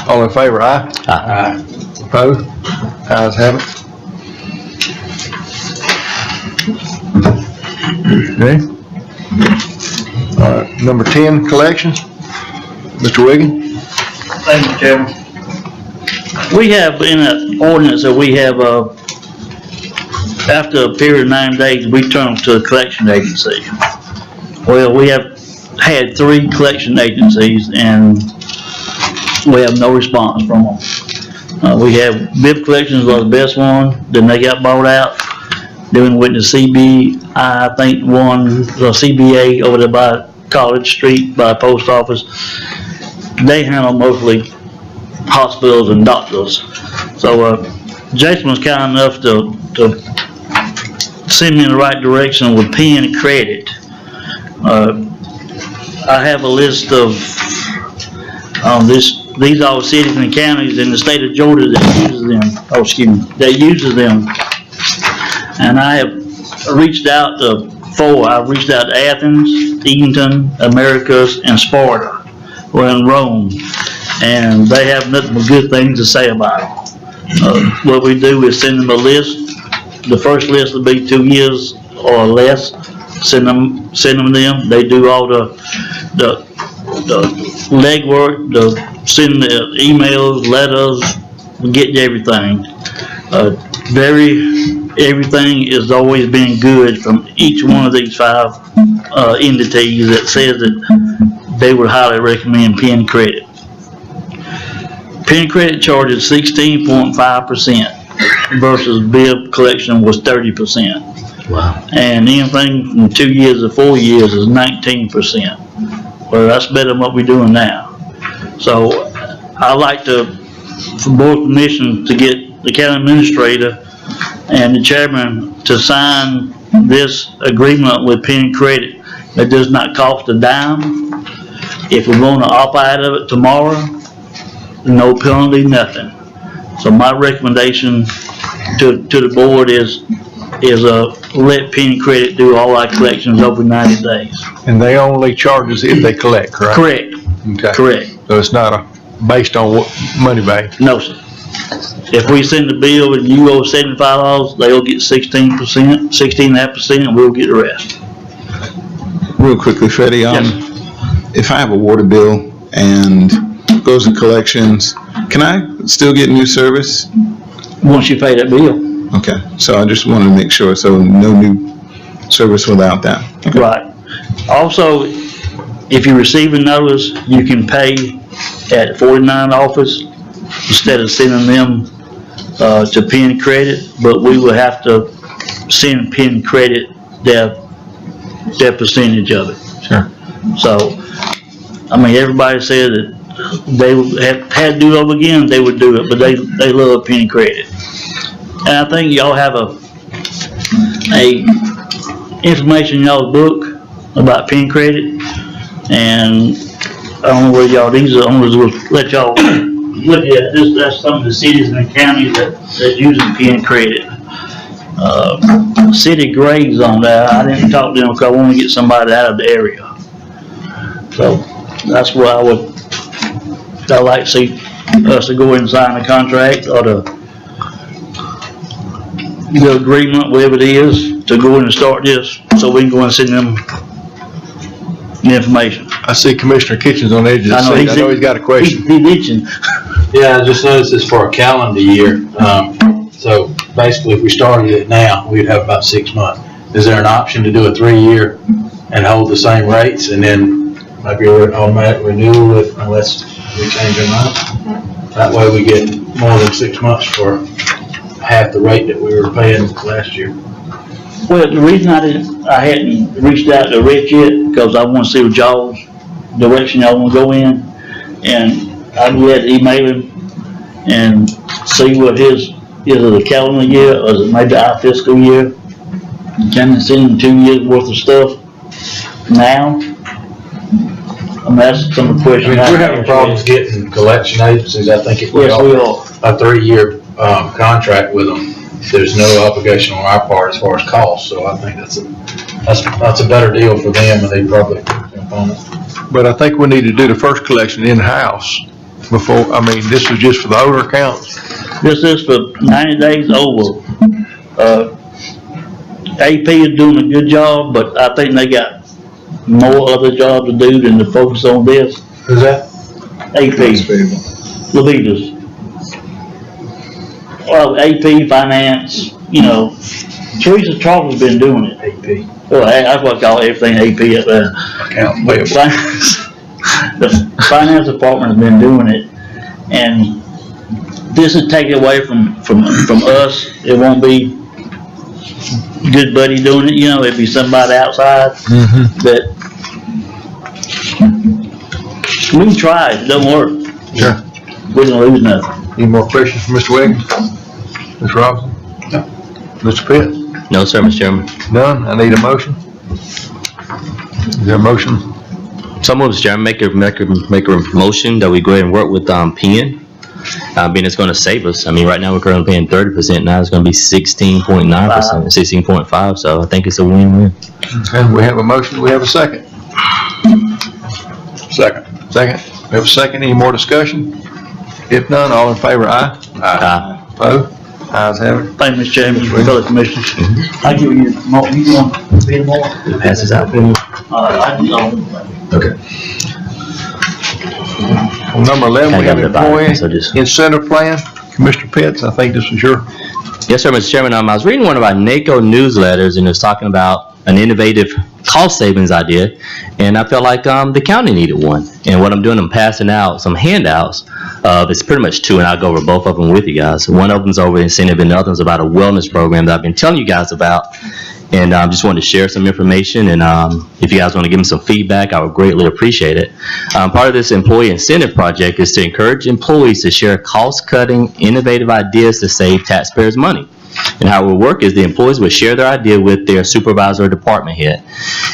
S1: all in favor, aye?
S2: Aye.
S1: Opposed? Ayes have it. Okay. All right, number 10, collections. Mr. Wiggin?
S7: Thank you, Chairman. We have in an ordinance that we have, after a period of 9 days, we turn them to a collection agency. Well, we have had 3 collection agencies and we have no response from them. We have Bibb Collections was the best one, then they got bought out. Then we went to CBI, I think one, CBA over there by College Street by the post office. They handle mostly hospitals and doctors. So Jason was kind enough to send me in the right direction with Penn Credit. I have a list of these are cities and counties in the state of Georgia that uses them. And I have reached out to 4. I've reached out to Athens, Eatonton, Americus, and Sparta. We're in Rome, and they have nothing but good things to say about it. What we do is send them a list. The first list will be 2 years or less. Send them. They do all the legwork, send the emails, letters, get everything. Everything has always been good from each one of these 5 entities that says that they would highly recommend Penn Credit. Penn Credit charges 16.5% versus Bibb Collection was 30%.
S2: Wow.
S7: And anything from 2 years to 4 years is 19%. Well, that's better than what we're doing now. So I'd like for board permission to get the county administrator and the chairman to sign this agreement with Penn Credit that does not cost a dime. If we want to opt out of it tomorrow, no penalty, nothing. So my recommendation to the board is let Penn Credit do all our collections over 90 days.
S1: And they only charge us if they collect, correct?
S7: Correct.
S1: Okay.
S7: Correct.
S1: So it's not based on what money bank?
S7: No, sir. If we send the bill and you owe $75, they'll get 16.5%, and we'll get the rest.
S9: Real quickly, Freddie,
S7: Yes.
S9: if I have a water bill and goes to collections, can I still get new service?
S7: Once you pay that bill.
S9: Okay, so I just wanted to make sure, so no new service without that. Okay.
S7: Right. Also, if you receive a notice, you can pay at 49 office instead of sending them to Penn Credit, but we will have to send Penn Credit their percentage of it.
S1: Sure.
S7: So, I mean, everybody said that they had to do it over again, they would do it, but they love Penn Credit. And I think y'all have a information in y'all's book about Penn Credit, and I don't know where y'all, these are owners will let y'all look at this. That's some of the cities and counties that using Penn Credit. City Grades on there, I didn't talk to them because I want to get somebody out of the area. So that's where I'd like to see us to go ahead and sign the contract or the agreement, whatever it is, to go in and start this, so we can go and send them the information.
S1: I see Commissioner Kitchens on the edge of the seat. I know he's got a question.
S7: He's itching.
S6: Yeah, I just noticed it's for a calendar year. So basically, if we started it now, we'd have about 6 months. Is there an option to do a 3-year and hold the same rates and then maybe an automatic renewal unless we change our mind? That way we get more than 6 months for half the rate that we were paying last year.
S7: Well, the reason I hadn't reached out to Rich yet, because I wanna see what y'all's direction y'all wanna go in. And I'd be glad to email him and see what is it a calendar year, or is it maybe our fiscal year? Can I send him 2 years worth of stuff now? I'm asking some of the
S6: I
S7: questions.
S6: mean, we're having problems getting collection agencies. I think if we
S7: Yes, we
S6: offer
S7: are.
S6: a 3-year, contract with them, there's no obligation on our part as far as cost. So I think that's a better deal for them, and they probably jump on it.
S1: But I think we need to do the first collection in-house before, I mean, this is just for the older accounts.
S7: This is for 90 days over. AP is doing a good job, but I think they got more other jobs to do than to focus on this.
S6: Who's that?
S7: AP, Levitas. Well, AP, finance, you know, Teresa Charles has been doing it.
S6: AP.
S7: Well, that's what I call everything AP up there.
S6: Account
S7: But the finance department has been doing it, and this is taken away from us. It won't be good buddy doing it, you know, it'd be somebody outside that, we can try it, it doesn't work.
S1: Sure.
S7: We don't lose nothing.
S1: Any more questions for Mr. Wiggins? Ms. Robinson?
S6: No.
S1: Mr. Pitts?
S2: No, sir, Mr. Chairman.
S1: None? I need a motion. Is there a motion?
S2: So moved, Mr. Chairman. Make a motion that we go ahead and work with, PN. Being it's gonna save us. I mean, right now we're currently paying 30%, now it's gonna be 16.9%, 16.5, so I think it's a win-win.
S1: And we have a motion, we have a second.
S11: Second.
S1: Second. We have a second, any more discussion? If none, all in favor, aye?
S2: Aye.
S1: Opposed? Ayes have it.
S7: Thank you, Mr. Chairman, fellow commissioners. I give you more, you want to be more?
S2: It passes out.
S7: I do all.
S2: Okay.
S1: On number 11, we have
S2: Kind of divided,
S1: employee
S2: so just-
S1: incentive plan. Commissioner Pitts, I think this was your,
S2: Yes, sir, Mr. Chairman. I was reading one of our NACO newsletters, and it was talking about an innovative cost savings idea, and I felt like the county needed one. And what I'm doing, I'm passing out some handouts. It's pretty much two, and I'll go over both of them with you guys. One of them's over incentive, and the other one's about a wellness program that I've been telling you guys about. And just wanted to share some information, and if you guys want to give me some feedback, I would greatly appreciate it. Part of this employee incentive project is to encourage employees to share cost-cutting, innovative ideas to save taxpayers money. And how it will work is the employees will share their idea with their supervisor or department head.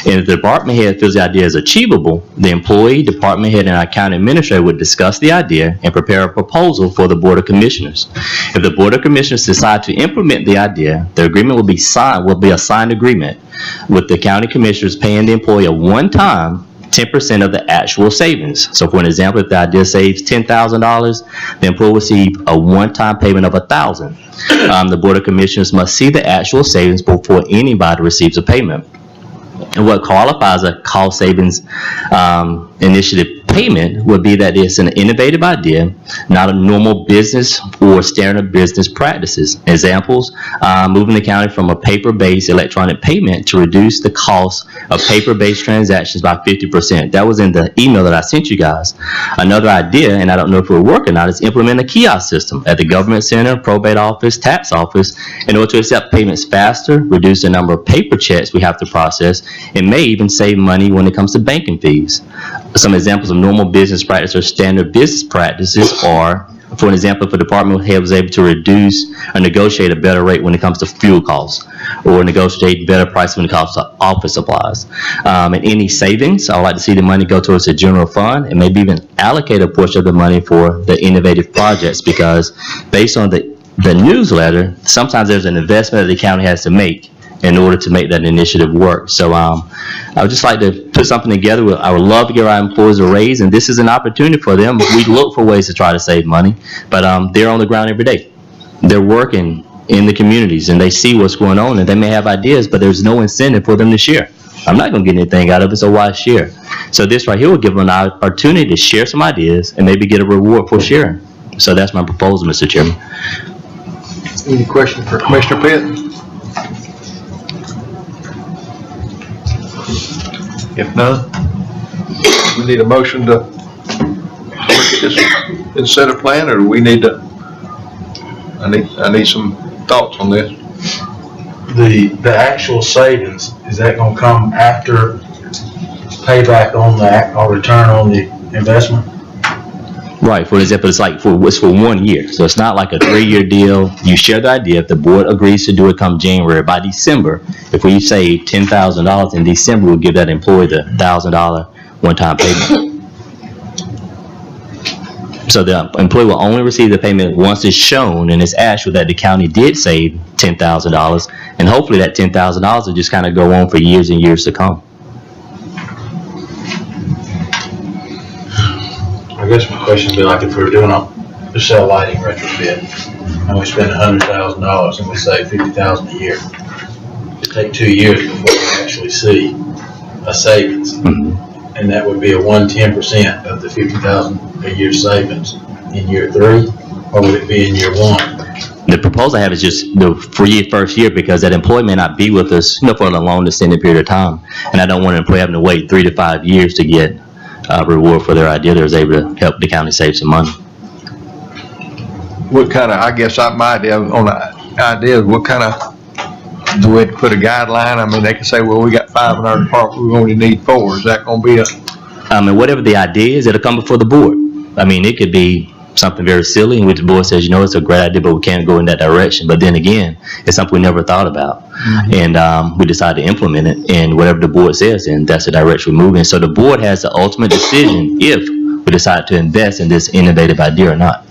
S2: And if the department head feels the idea is achievable, the employee, department head, and our county administrator would discuss the idea and prepare a proposal for the Board of Commissioners. If the Board of Commissioners decide to implement the idea, the agreement will be a signed agreement with the county commissioners paying the employee a one-time 10% of the actual savings. So for an example, if the idea saves $10,000, the employee will receive a one-time payment of $1,000. The Board of Commissioners must see the actual savings before anybody receives a payment. And what qualifies a cost savings initiative payment would be that it's an innovative idea, not a normal business or standard business practices. Examples, moving the county from a paper-based electronic payment to reduce the cost of paper-based transactions by 50%. That was in the email that I sent you guys. Another idea, and I don't know if we're working on it, is implement a kiosk system at the government center, probate office, tax office in order to accept payments faster, reduce the number of paper checks we have to process, and may even save money when it comes to banking fees. Some examples of normal business practice or standard business practices are, for an example, if a department head was able to reduce or negotiate a better rate when it comes to fuel costs, or negotiate better price when it comes to office supplies. And any savings, I would like to see the money go towards the general fund and maybe even allocate a portion of the money for the innovative projects, because based on the newsletter, sometimes there's an investment that the county has to make in order to make that initiative work. So I would just like to put something together. I would love to give our employees a raise, and this is an opportunity for them. We look for ways to try to save money, but they're on the ground every day. They're working in the communities, and they see what's going on, and they may have ideas, but there's no incentive for them to share. I'm not going to get anything out of it, so why share? So this right here will give them an opportunity to share some ideas and maybe get a reward for sharing. So that's my proposal, Mr. Chairman.
S1: any question for Commissioner Pitt? If none, we need a motion to look at this incentive plan, or do we need to, I need some thoughts on this.
S6: the actual savings, is that gonna come after payback on that, or return on the investment?
S2: Right, for example, it's for 1 year, so it's not like a 3-year deal. You share the idea, if the board agrees to do it come January, by December, if we say $10,000 in December, we'll give that employee the $1,000 one-time payment. So the employee will only receive the payment once it's shown and it's actual that the county did save $10,000, and hopefully that $10,000 will just kind of go on for years and years to come.
S6: I guess my question would be like if we were doing a cell lighting retrofit, and we spend $100,000 and we save $50,000 a year. It'd take 2 years before we actually see a savings. And that would be a 110% of the $50,000 a year savings in year 3, or would it be in year 1?
S2: The proposal I have is just the free first year, because that employee may not be with us, for a long extended period of time. And I don't want an employee having to wait 3 to 5 years to get a reward for their idea that was able to help the county save some money.
S1: What kind of, I guess my idea on the idea is what kind of, do we have to put a guideline? I mean, they can say, well, we got 5 in our department, we only need 4. Is that gonna be a?
S2: And whatever the idea is, it'll come before the board. I mean, it could be something very silly in which the board says, it's a great idea, but we can't go in that direction. But then again, it's something we never thought about. And we decided to implement it, and whatever the board says, and that's the direction we're moving. So the board has the ultimate decision if we decide to invest in this innovative idea or not.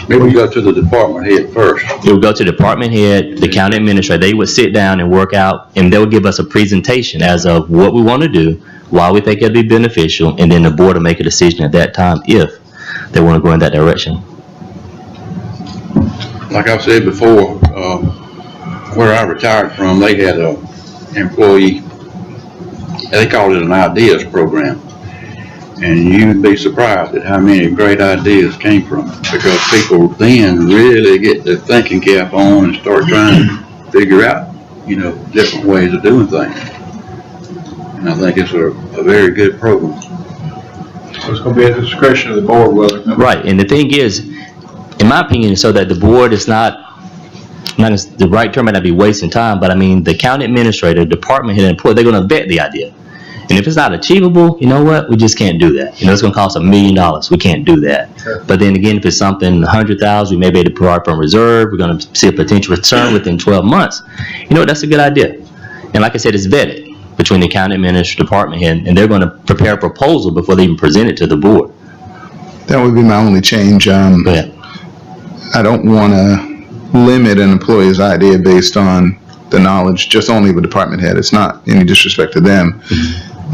S11: Maybe we go to the department head first.
S2: It would go to the department head, the county administrator. They would sit down and work out, and they would give us a presentation as of what we want to do, why we think it'd be beneficial, and then the board will make a decision at that time if they want to go in that direction.
S11: Like I said before, where I retired from, they had a employee, they called it an ideas program. And you'd be surprised at how many great ideas came from it, because people then really get their thinking cap on and start trying to figure out, different ways of doing things. And I think it's a very good program.
S1: So it's gonna be at the discretion of the board whether.
S2: Right, and the thing is, in my opinion, so that the board is not the right term, might not be wasting time, but I mean, the county administrator, department head, and employee, they're gonna vet the idea. And if it's not achievable, you know what, we just can't do that. It's gonna cost $1 million, we can't do that.
S1: Sure.
S2: But then again, if it's something $100,000, we may be able to provide from reserve, we're gonna see a potential return within 12 months. That's a good idea. And like I said, it's vetted between the county administrator, department head, and they're gonna prepare a proposal before they even present it to the board.
S9: That would be my only change.
S2: Yeah.
S9: I don't want to limit an employee's idea based on the knowledge, just only of a department head. It's not any disrespect to them.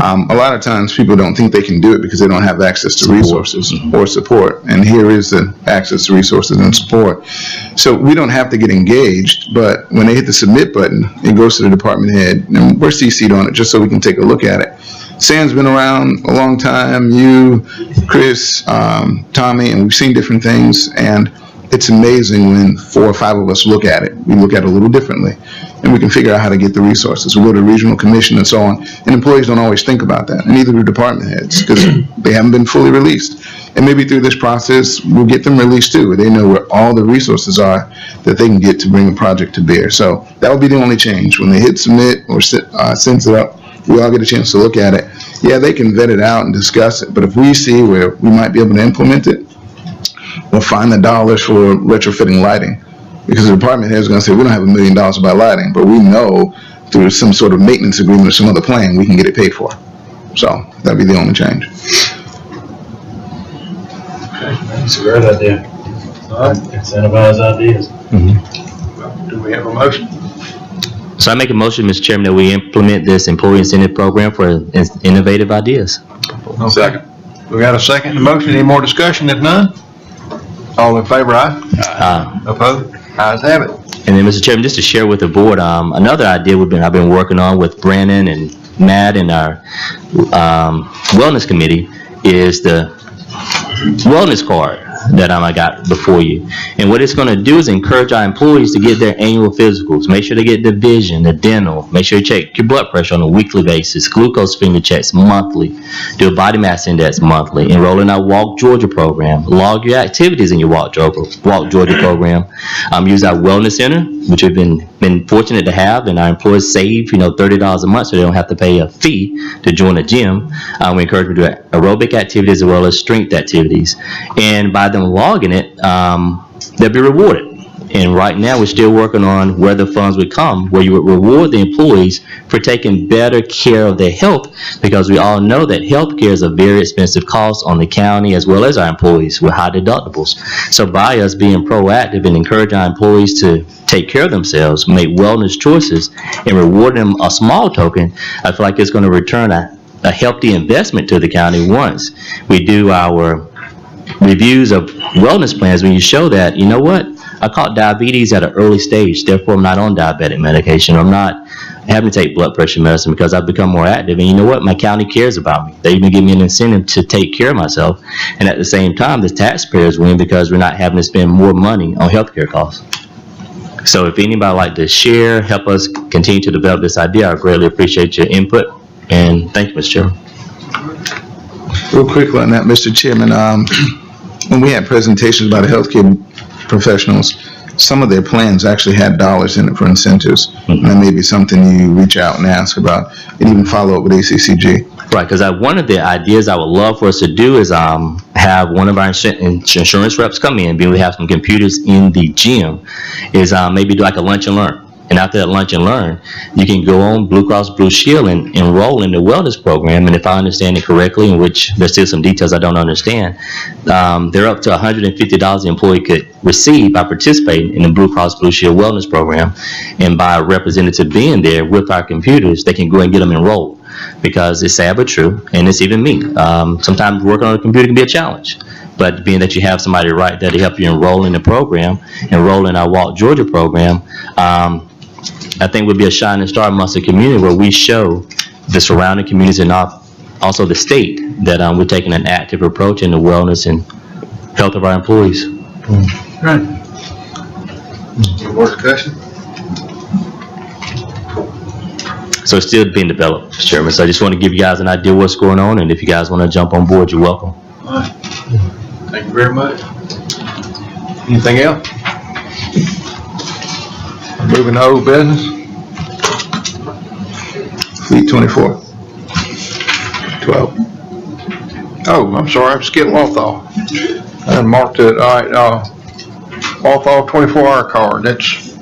S9: A lot of times people don't think they can do it because they don't have access to resources or support. And here is the access to resources and support. So we don't have to get engaged, but when they hit the submit button, it goes to the department head, and we're CC'd on it just so we can take a look at it. Sam's been around a long time, you, Chris, Tommy, and we've seen different things, and it's amazing when 4 or 5 of us look at it. We look at it a little differently, and we can figure out how to get the resources. We go to regional commission and so on, and employees don't always think about that, and neither do department heads, because they haven't been fully released. And maybe through this process, we'll get them released too, where they know where all the resources are that they can get to bring a project to bear. So that would be the only change. When they hit submit or sends it up, we all get a chance to look at it. Yeah, they can vet it out and discuss it, but if we see where we might be able to implement it, we'll find the dollars for retrofitting lighting. Because the department head is going to say, we don't have $1 million to buy lighting, but we know through some sort of maintenance agreement or some other plan, we can get it paid for. So that'd be the only change.
S6: It's a great idea. Incentivize ideas.
S1: Do we have a motion?
S2: So I make a motion, Mr. Chairman, that we implement this employee incentive program for innovative ideas.
S1: Okay.
S11: Second.
S1: We got a second to motion. Any more discussion? If none? All in favor, aye? Opposed? Ayes have it.
S2: And then, Mr. Chairman, just to share with the board, another idea I've been working on with Brandon and Matt and our wellness committee is the wellness card. that I got before you. And what it's going to do is encourage our employees to get their annual physicals. Make sure they get the vision, the dental. Make sure you check your blood pressure on a weekly basis, glucose finger checks monthly, do a body mass index monthly, enroll in our Walk Georgia program, log your activities in your Walk Georgia program, use our wellness center, which we've been fortunate to have, and our employees save, $30 a month so they don't have to pay a fee to join a gym. We encourage them to do aerobic activities as well as strength activities. And by them logging it, they'll be rewarded. And right now, we're still working on where the funds would come, where you would reward the employees for taking better care of their health, because we all know that health care is a very expensive cost on the county as well as our employees with high deductibles. So by us being proactive and encouraging our employees to take care of themselves, make wellness choices, and reward them a small token, I feel like it's going to return a healthy investment to the county once we do our reviews of wellness plans. When you show that, you know what, I caught diabetes at an early stage, therefore I'm not on diabetic medication, or I'm not having to take blood pressure medicine because I've become more active. And you know what, my county cares about me. They even give me an incentive to take care of myself. And at the same time, the taxpayers win because we're not having to spend more money on healthcare costs. So if anybody would like to share, help us continue to develop this idea, I greatly appreciate your input. And thank you, Mr. Chairman.
S9: Real quickly on that, Mr. Chairman, when we had presentations by the healthcare professionals, some of their plans actually had dollars in it for incentives. And that may be something you reach out and ask about, and even follow up with ACCG.
S2: Right, because one of the ideas I would love for us to do is have one of our insurance reps come in, we have some computers in the gym, is maybe do like a lunch and learn. And after that lunch and learn, you can go on Blue Cross Blue Shield and enroll in the wellness program. And if I understand it correctly, in which there's still some details I don't understand, they're up to $150 the employee could receive by participating in the Blue Cross Blue Shield wellness program. And by a representative being there with our computers, they can go and get them enrolled. Because it's sad but true, and it's even me. Sometimes working on a computer can be a challenge. But being that you have somebody right there to help you enroll in the program, enroll in our Walk Georgia program, I think would be a shining star amongst the community where we show the surrounding communities and also the state that we're taking an active approach in the wellness and health of our employees.
S10: Right. Any more discussion?
S2: So it's still being developed, Mr. Chairman. So I just want to give you guys an idea what's going on, and if you guys want to jump on board, you're welcome.
S10: All right. Thank you very much. Anything else?
S1: Moving to old business.
S9: Fleet 24. 12.
S1: Oh, I'm sorry, I'm skipping Walthall. I marked it, all right, Walthall 24-hour card, that's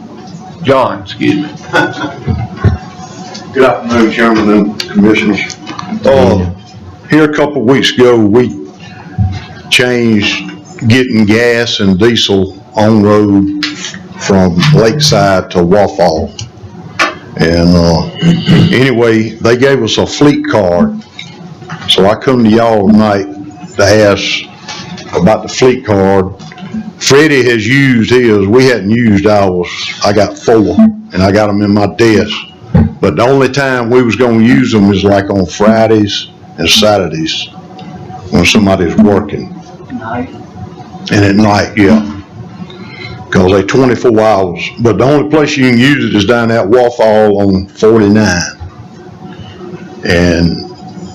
S1: John, excuse me.
S12: Good afternoon, Chairman and Commissioners.
S14: Here a couple of weeks ago, we changed getting gas and diesel on road from Lakeside to Walthall. And anyway, they gave us a fleet card. So I come to y'all tonight to ask about the fleet card. Freddie has used his, we hadn't used ours. I got 4 and I got them in my desk. But the only time we was gonna use them is like on Fridays and Saturdays when somebody's working. And at night, yeah. Cause they 24 hours. But the only place you can use it is down at Walthall on 49. And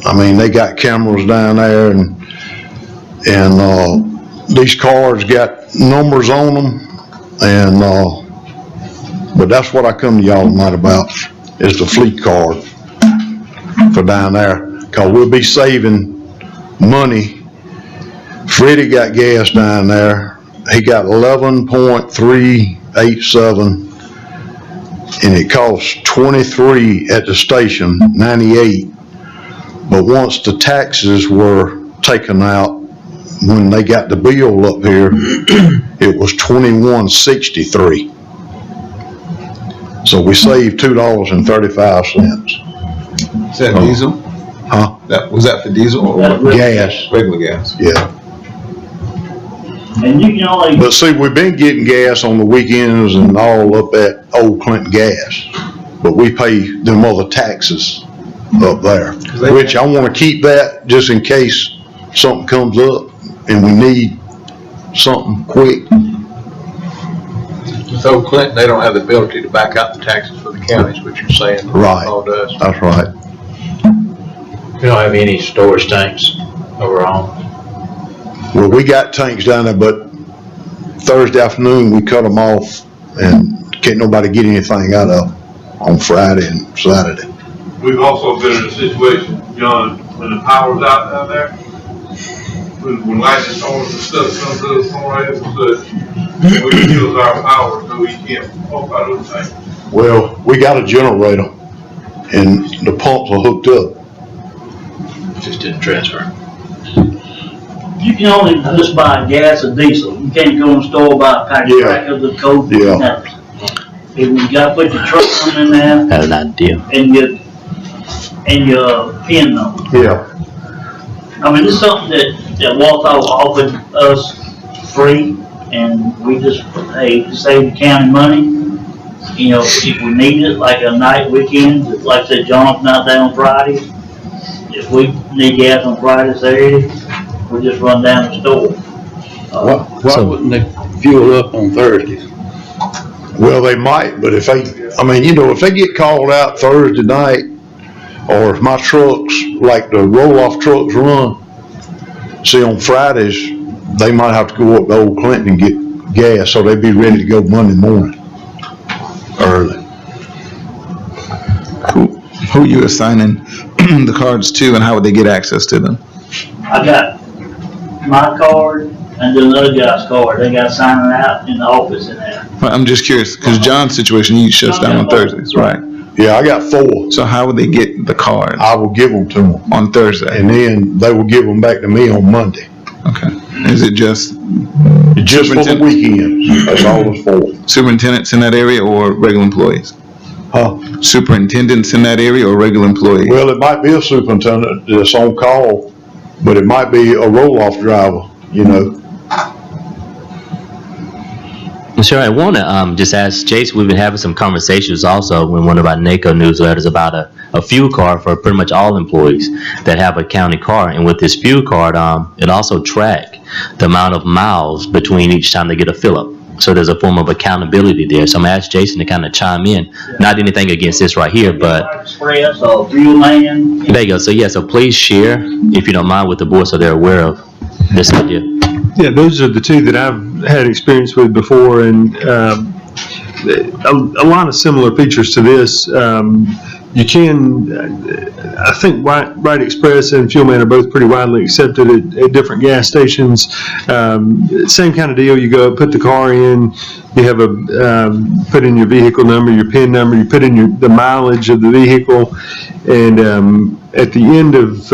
S14: I mean, they got cameras down there and these cars got numbers on them. And, but that's what I come to y'all tonight about, is the fleet card for down there. Cause we'll be saving money. Freddie got gas down there. He got 11.387 and it costs 23 at the station, 98. But once the taxes were taken out, when they got the bill up here, it was 21.63. So we saved $2.35.
S9: Is that diesel?
S14: Huh?
S9: Was that for diesel or
S14: Gas.
S9: regular gas?
S14: Yeah.
S7: And you can only,
S14: But see, we've been getting gas on the weekends and all up at Old Clinton Gas, but we pay them other taxes up there, which I want to keep that just in case something comes up and we need something quick.
S1: So Clinton, they don't have the ability to back out the taxes for the counties, what you're saying.
S14: Right.
S1: All does.
S14: That's right.
S6: We don't have any storage tanks over on.
S14: Well, we got tanks down there, but Thursday afternoon, we cut them off and can't nobody get anything out of them on Friday and Saturday.
S15: We've also been in a situation, John, when the power's out down there, when lightning storms and stuff comes to the tornadoes and such, we use our power so we can't pump out those things.
S14: Well, we got a generator and the pumps are hooked up.
S6: Just didn't transfer.
S7: You can only just buy gas or diesel. You can't go in the store, buy a pack of
S14: Yeah.
S7: crackers or Coke.
S14: Yeah.
S7: nothing. And you gotta put your truck number in there
S2: That's an idea.
S7: and your PIN number.
S14: Yeah.
S7: I mean, it's something that Walthall offered us free, and we just, hey, to save the county money, you know, if we need it, like a night weekend, like I said, John's not there on Fridays. If we need gas on Friday, Saturday, we just run down the store.
S11: Why wouldn't they fuel up on Thursdays?
S14: Well, they might, but if they, I mean, you know, if they get called out Thursday night, or if my trucks, like the roll-off trucks run, see on Fridays, they might have to go up to Old Clinton and get gas, so they'd be ready to go Monday morning, early.
S9: Who you assigning the cards to, and how would they get access to them?
S7: I got my card and then another guy's card. They got signing out in the office in there.
S9: Well, I'm just curious, because John's situation, he shuts down on Thursdays, right?
S14: Yeah, I got 4.
S9: So how would they get the cards
S14: I will give them to them,
S9: on Thursday?
S14: and then they will give them back to me on Monday.
S9: Okay. Is it just
S14: Just for the weekends, that's all it's for.
S9: superintendents in that area or regular employees?
S14: Huh?
S9: Superintendents in that area or regular employees?
S14: Well, it might be a superintendent that's on call, but it might be a roll-off driver, you know.
S2: Sure, I want to just ask Jason, we've been having some conversations also in one of our NACO newsletters about a fuel card for pretty much all employees that have a county car. And with this fuel card, it also track the amount of miles between each time they get a fill up. So there's a form of accountability there. So I'm going to ask Jason to kind of chime in. Not anything against this right here, but
S7: Express or Fuel Man.
S2: there you go. So yeah, so please share, if you don't mind, with the board so they're aware of this idea.
S8: Yeah, those are the two that I've had experience with before, and a lot of similar features to this. You can, I think Right Express and Fuel Man are both pretty widely accepted at different gas stations. Same kind of deal. You go put the car in, you have put in your vehicle number, your PIN number, you put in the mileage of the vehicle, and at the end of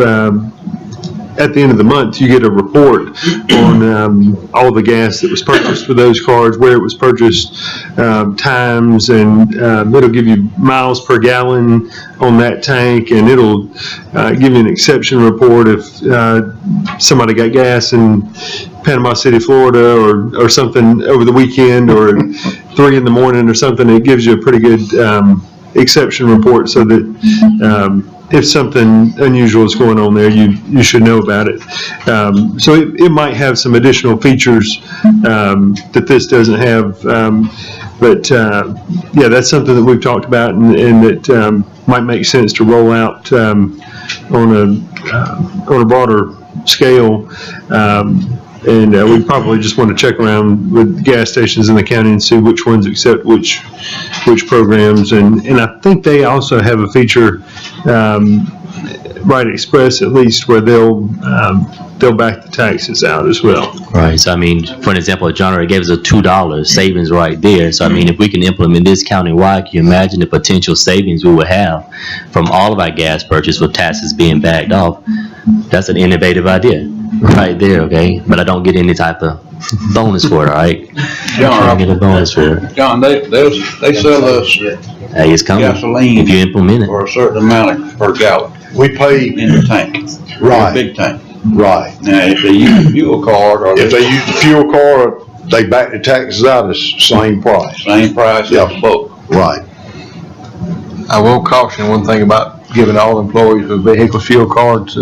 S8: the month, you get a report on all the gas that was purchased for those cars, where it was purchased, times, and it'll give you miles per gallon on that tank, and it'll give you an exception report if somebody got gas in Panama City, Florida, or something over the weekend, or 3 in the morning or something. It gives you a pretty good exception report so that if something unusual is going on there, you should know about it. So it might have some additional features that this doesn't have. But yeah, that's something that we've talked about and that might make sense to roll out on a broader scale. And we probably just want to check around with gas stations in the county and see which ones accept which programs. And I think they also have a feature, Right Express at least, where they'll back the taxes out as well.
S2: Right. So, I mean, for an example, John already gave us a $2 savings right there. So, I mean, if we can implement this countywide, can you imagine the potential savings we would have from all of our gas purchase with taxes being backed off? That's an innovative idea right there, okay? But I don't get any type of bonus for it, all right? I don't get a bonus for it.
S11: John, they sell us
S2: Hey, it's coming.
S11: gasoline
S2: If you implement it.
S11: for a certain amount per gallon
S14: We pay,
S11: in the tank.
S14: Right.
S11: Big tank.
S14: right.
S11: Now, if they use a fuel card or
S14: If they use the fuel card, they back the taxes out, it's the same price.
S11: same price as the boat.
S14: Right.
S1: I will caution one thing about giving all employees with vehicle fuel cards.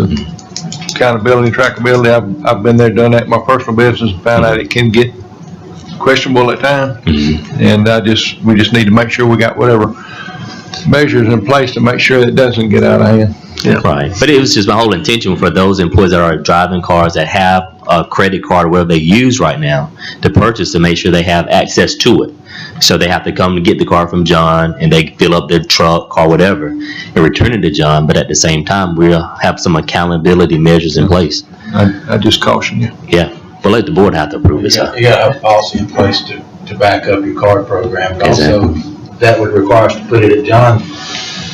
S1: accountability, trackability. I've been there, done that in my personal business, and found out it can get questionable at times. And we just need to make sure we got whatever measures in place to make sure that it doesn't get out of hand.
S2: Right. But it was just my whole intention for those employees that are driving cars that have a credit card or whatever they use right now to purchase, to make sure they have access to it. So they have to come to get the car from John, and they fill up their truck, car, whatever, and return it to John. But at the same time, we'll have some accountability measures in place.
S1: I just caution you.
S2: Yeah. But let the board have to approve it. So.
S6: You gotta have a policy in place to back up your card program. But also, that would require us to put it at John's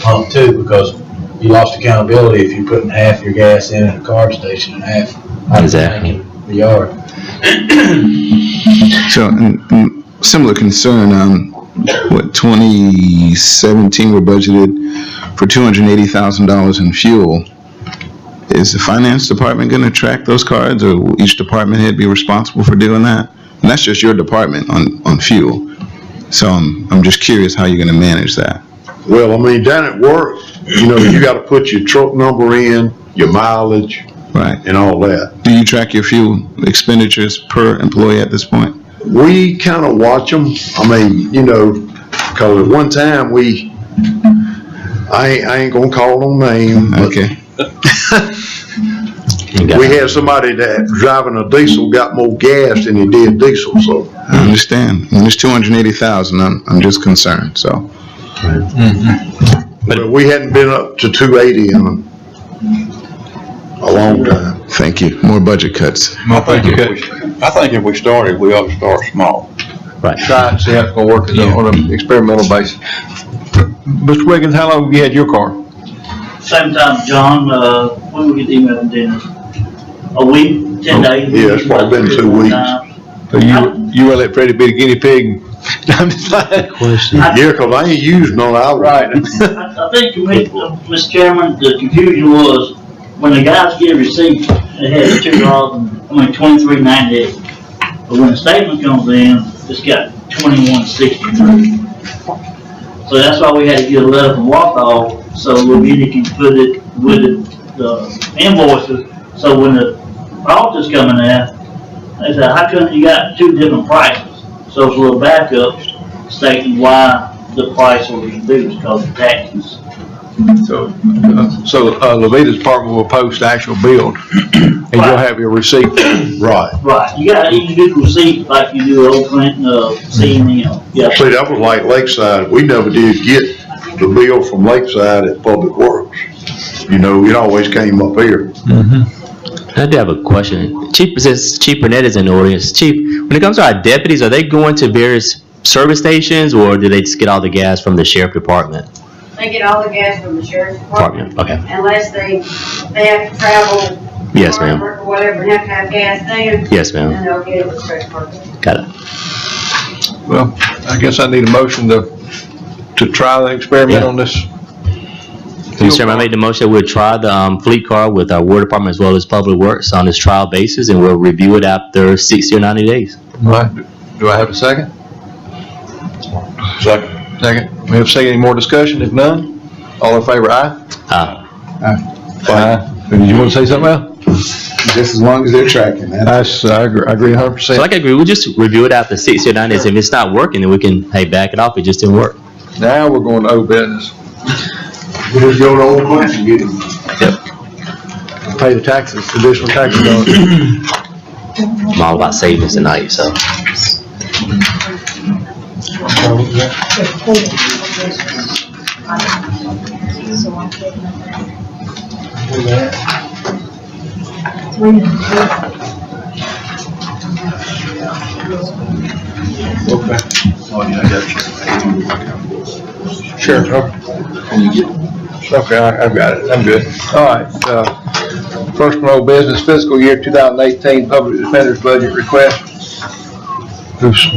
S6: pump too, because you lost accountability if you're putting half your gas in at a car station and half out of the tank in the yard.
S9: So, similar concern, 2017, we're budgeted for $280,000 in fuel. Is the finance department gonna track those cards, or will each department head be responsible for doing that? And that's just your department on fuel. So I'm just curious how you're gonna manage that.
S14: Well, I mean, down at work, you gotta put your truck number in, your mileage,
S9: right,
S14: and all that.
S9: Do you track your fuel expenditures per employee at this point?
S14: We kinda watch them. I mean, cause at one time I ain't gonna call no name, but
S9: okay.
S14: We had somebody that driving a diesel got more gas than he did diesel, so.
S9: I understand. When it's 280,000, I'm just concerned, so.
S14: But we hadn't been up to 280 in a long time.
S9: Thank you. More budget cuts.
S11: I think if we started, we ought to start small.
S2: Right.
S1: Try and see how it's gonna work on an experimental basis. Mr. Wiggins, how long have you had your car?
S7: Same time, John, when we get the email from dinner? A week, 10 days?
S14: Yeah, it's probably been 2 weeks.
S1: So you will let Freddie be the guinea pig? I'm just like,
S14: Yeah, cause I ain't used none out.
S1: right.
S7: I think, Mr. Chairman, the confusion was, when the guys get a receipt, it had $23.98. But when the statement comes in, it's got $21.63. So that's why we had to get a letter from Wausau, so we can put it with the invoices. So when the auditors coming in, they said, how come you got two different prices? So it's a little backup stating why the price was reduced, because of taxes.
S1: So Levita's department will post the actual bill, and you'll have your receipt.
S14: Right.
S7: Right, you got an individual receipt like you do Old Clinton, C&M. Yeah.
S14: See, that was like Lakeside. We never did get the bill from Lakeside at Public Works. It always came up here.
S2: I do have a question. Chief, since Chief Burnett is in the audience, Chief, when it comes to our deputies, are they going to various service stations, or do they just get all the gas from the sheriff department?
S16: They get all the gas from the sheriff's department.
S2: Okay.
S16: Unless they have to travel.
S2: Yes, ma'am.
S16: Or whatever, and have to have gas there.
S2: Yes, ma'am.
S16: And they'll get it with credit card.
S2: Got it.
S1: Well, I guess I need a motion to try the experiment on this.
S2: Mr. Chairman, I made the motion that we'll try the fleet car with our War Department as well as Public Works on this trial basis, and we'll review it after 60 or 90 days.
S1: All right. Do I have a second? Second. We have a second. Any more discussion? If none, all in favor, aye?
S2: Aye.
S1: Aye. Did you want to say something else?
S9: Just as long as they're tracking that.
S1: I agree 100%.
S2: So like I agree, we'll just review it after 60 or 90 days. If it's not working, then we can, back it off. It just didn't work.
S1: Now we're going to old business.
S14: We just go to Old Clinton and get them.
S1: Pay the taxes, additional taxes on it.
S2: I'm all about savings tonight, so.
S1: Okay. Sure. Okay, I've got it. I'm good. All right. First one, old business, fiscal year 2018 public defender's budget request. Oops.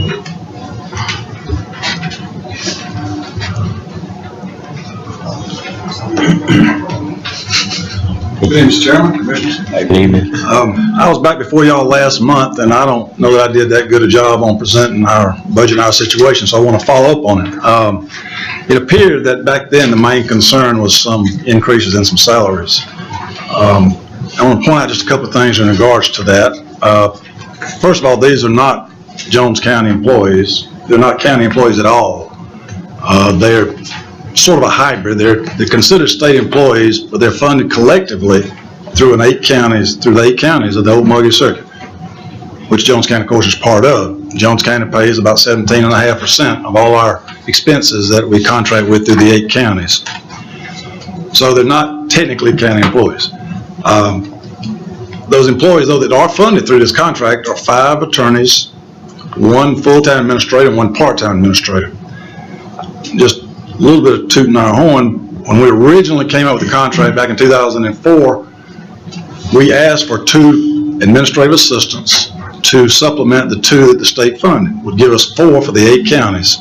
S17: Good evening, Mr. Chairman, Commissioners.
S2: Good evening.
S17: I was back before y'all last month, and I don't know that I did that good a job on presenting our budget and our situation, so I want to follow up on it. It appeared that back then the main concern was some increases in some salaries. I want to point out just a couple of things in regards to that. First of all, these are not Jones County employees. They're not county employees at all. They're sort of a hybrid. They're considered state employees, but they're funded collectively through the 8 counties of the old Muggy Circuit, which Jones County, of course, is part of. Jones County pays about 17.5% of all our expenses that we contract with through the 8 counties. So they're not technically county employees. Those employees, though, that are funded through this contract are 5 attorneys, 1 full-time administrator, and 1 part-time administrator. Just a little bit of tooting our horn. When we originally came up with the contract back in 2004, we asked for 2 administrative assistants to supplement the 2 that the state funded, would give us 4 for the 8 counties.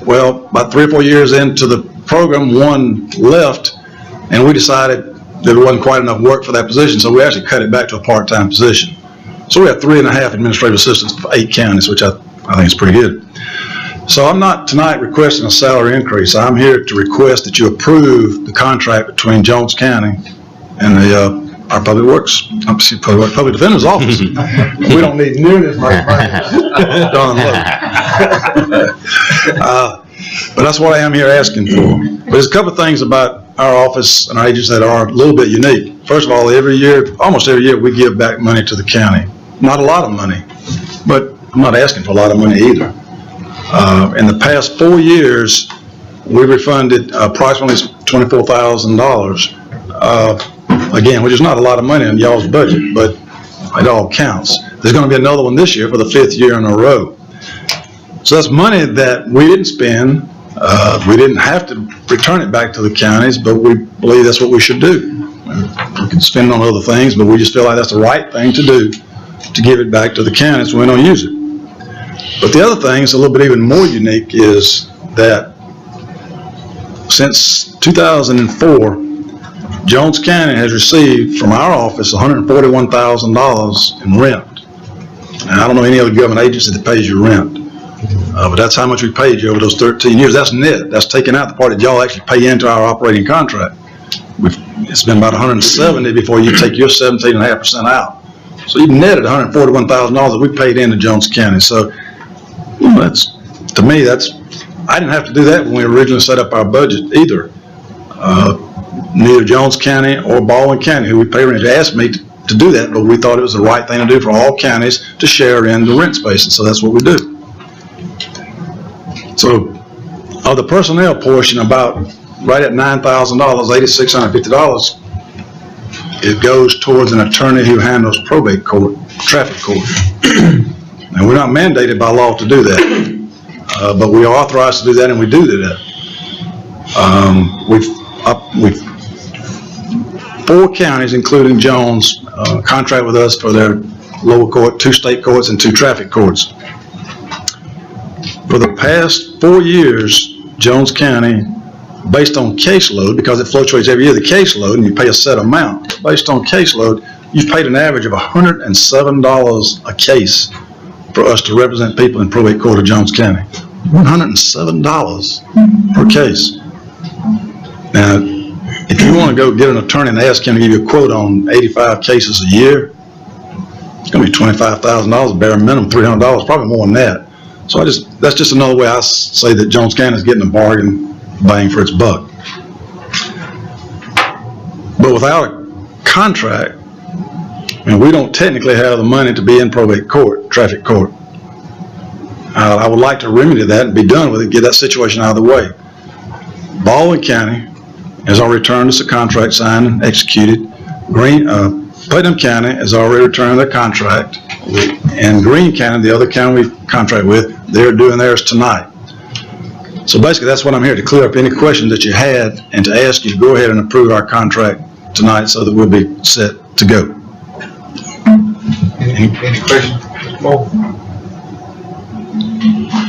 S17: Well, about 3 or 4 years into the program, 1 left, and we decided that there wasn't quite enough work for that position, so we actually cut it back to a part-time position. So we have 3.5 administrative assistants for 8 counties, which I think is pretty good. So I'm not tonight requesting a salary increase. I'm here to request that you approve the contract between Jones County and our Public Works, Public Defender's Office. We don't need nearly as much money. Don Lowe. But that's what I am here asking for. But there's a couple of things about our office and our agency that are a little bit unique. First of all, almost every year, we give back money to the county. Not a lot of money, but I'm not asking for a lot of money either. In the past 4 years, we refunded approximately $24,000. Again, which is not a lot of money in y'all's budget, but it all counts. There's going to be another one this year for the 5th year in a row. So that's money that we didn't spend. We didn't have to return it back to the counties, but we believe that's what we should do. We can spend it on other things, but we just feel like that's the right thing to do, to give it back to the counties when we don't use it. But the other thing is a little bit even more unique is that since 2004, Jones County has received from our office $141,000 in rent. Now, I don't know any other government agency that pays your rent, but that's how much we paid you over those 13 years. That's net. That's taking out the part that y'all actually pay into our operating contract. It's been about $170 before you take your 17.5% out. So you netted $141,000 that we paid into Jones County. So that's, to me, I didn't have to do that when we originally set up our budget either. Neither Jones County or Baldwin County, who we pay rent, asked me to do that, but we thought it was the right thing to do for all counties to share in the rent space, and so that's what we do. So, of the personnel portion, about right at $9,000, $8,650, it goes towards an attorney who handles probate court, traffic court. And we're not mandated by law to do that, but we are authorized to do that, and we do that. We've 4 counties, including Jones, contract with us for their lower court, 2 state courts, and 2 traffic courts. For the past 4 years, Jones County, based on caseload, because it fluctuates every year, the caseload, and you pay a set amount, based on caseload, you've paid an average of $107 a case for us to represent people in probate court of Jones County. $107 per case. Now, if you want to go get an attorney and ask him to give you a quote on 85 cases a year, it's going to be $25,000, bare minimum, $300, probably more than that. So that's just another way I say that Jones County is getting a bargain bang for its buck. But without a contract, we don't technically have the money to be in probate court, traffic court. I would like to remedy that and be done with it, get that situation out of the way. Baldwin County has already returned us a contract signed and executed. Putnam County has already returned their contract. And Greene County, the other county we contract with, they're doing theirs tonight. So basically, that's what I'm here to clear up any questions that you had and to ask you to go ahead and approve our contract tonight so that we'll be set to go.
S6: Any questions?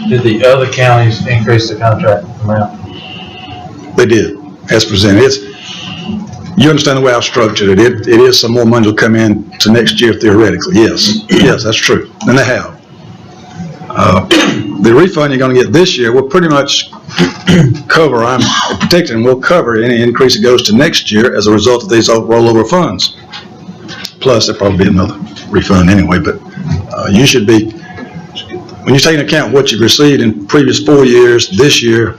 S6: Did the other counties increase the contract amount?
S17: They did, as presented. You understand the way I've structured it. It is some more money will come in to next year theoretically. Yes, that's true. And they have. The refund you're going to get this year will pretty much cover, I'm protecting, will cover any increase that goes to next year as a result of these rollover funds. plus there'll probably be another refund anyway, but, you should be, when you take into account what you've received in previous 4 years, this year,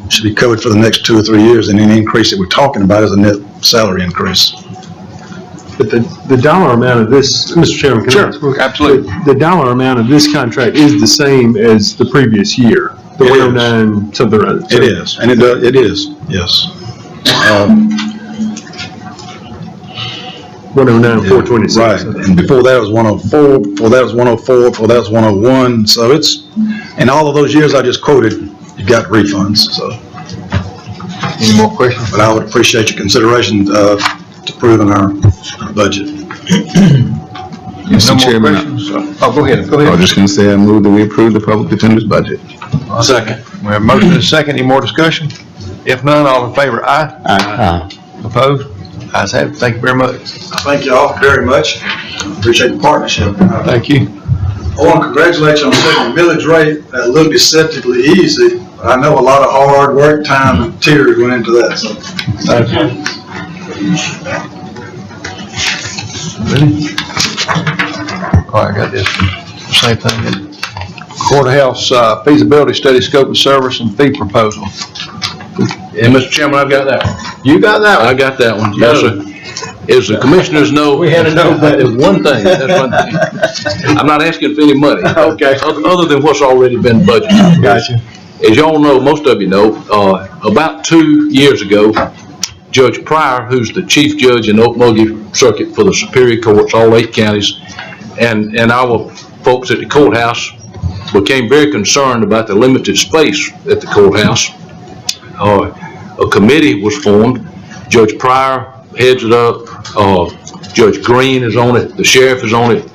S17: should be covered for the next 2 or 3 years, and any increase that we're talking about is a net salary increase.
S8: But the dollar amount of this, Mr. Chairman, can I ask?
S1: Absolutely.
S8: The dollar amount of this contract is the same as the previous year, the
S17: It is.
S8: 109 something or other.
S17: It is, and it is, yes.
S8: 109, 426.
S17: Right, and before that was 104, before that was 104, before that was 101, so it's, in all of those years I just quoted, you got refunds, so.
S1: Any more questions?
S17: But I would appreciate your consideration, to approving our budget.
S1: No more
S9: Chairman,
S1: questions? Oh, go ahead, go
S9: I was
S1: ahead.
S9: just gonna say, I move that we approve the public defender's budget.
S17: Second.
S1: We have a motion and a second. Any more discussion? If none, all in favor, aye. Opposed? Ayes have it. Thank you very much.
S17: Thank you all very much. Appreciate the partnership.
S1: Thank you.
S17: I want to congratulate you on setting the millage rate that looked deceptively easy, but I know a lot of hard work, time, and tears went into that, so thank you.
S1: Really? Oh, I got this. Same thing. Courthouse feasibility study, scope of service, and fee proposal.
S10: And Mr. Chairman, I've got that one.
S1: You got that one?
S10: I got that one, yes, sir. As the commissioners know.
S1: We had to know that.
S10: There's one thing, that's one thing. I'm not asking for any money.
S1: Okay.
S10: Other than what's already been budgeted.
S1: Gotcha.
S10: As y'all know, most of you know, about 2 years ago, Judge Pryor, who's the chief judge in Okmulgee Circuit for the Superior Courts, all 8 counties, and our folks at the courthouse became very concerned about the limited space at the courthouse. A committee was formed. Judge Pryor heads it up. Judge Green is on it. The sheriff is on it.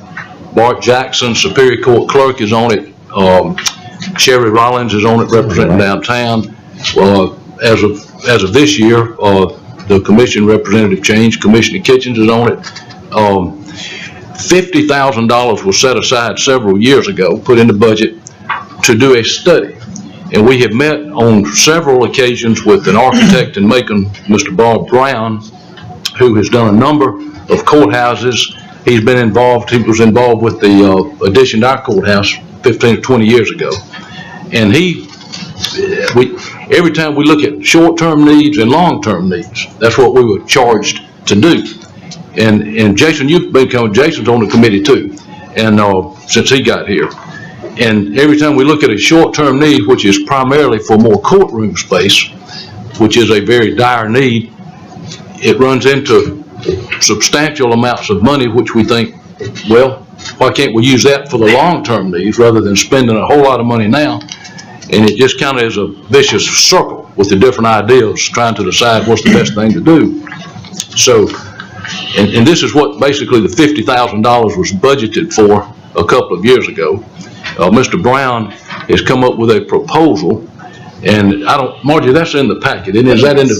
S10: Bart Jackson, Superior Court clerk, is on it. Sherry Rollins is on it, representing downtown. As of this year, the commission representative changed. Commissioner Kitchens is on it. $50,000 was set aside several years ago, put in the budget, to do a study. And we have met on several occasions with an architect in Macon, Mr. Bob Brown, who has done a number of courthouses. He was involved with the addition to our courthouse 15 or 20 years ago. And every time we look at short-term needs and long-term needs, that's what we were charged to do. And Jason, Jason's on the committee too, and since he got here. And every time we look at a short-term need, which is primarily for more courtroom space, which is a very dire need, it runs into substantial amounts of money, which we think, well, why can't we use that for the long-term needs rather than spending a whole lot of money now? And it just kind of is a vicious circle with the different ideas, trying to decide what's the best thing to do. So, and this is what basically the $50,000 was budgeted for a couple of years ago. Mr. Brown has come up with a proposal, and Margie, that's in the packet, isn't it? Is that in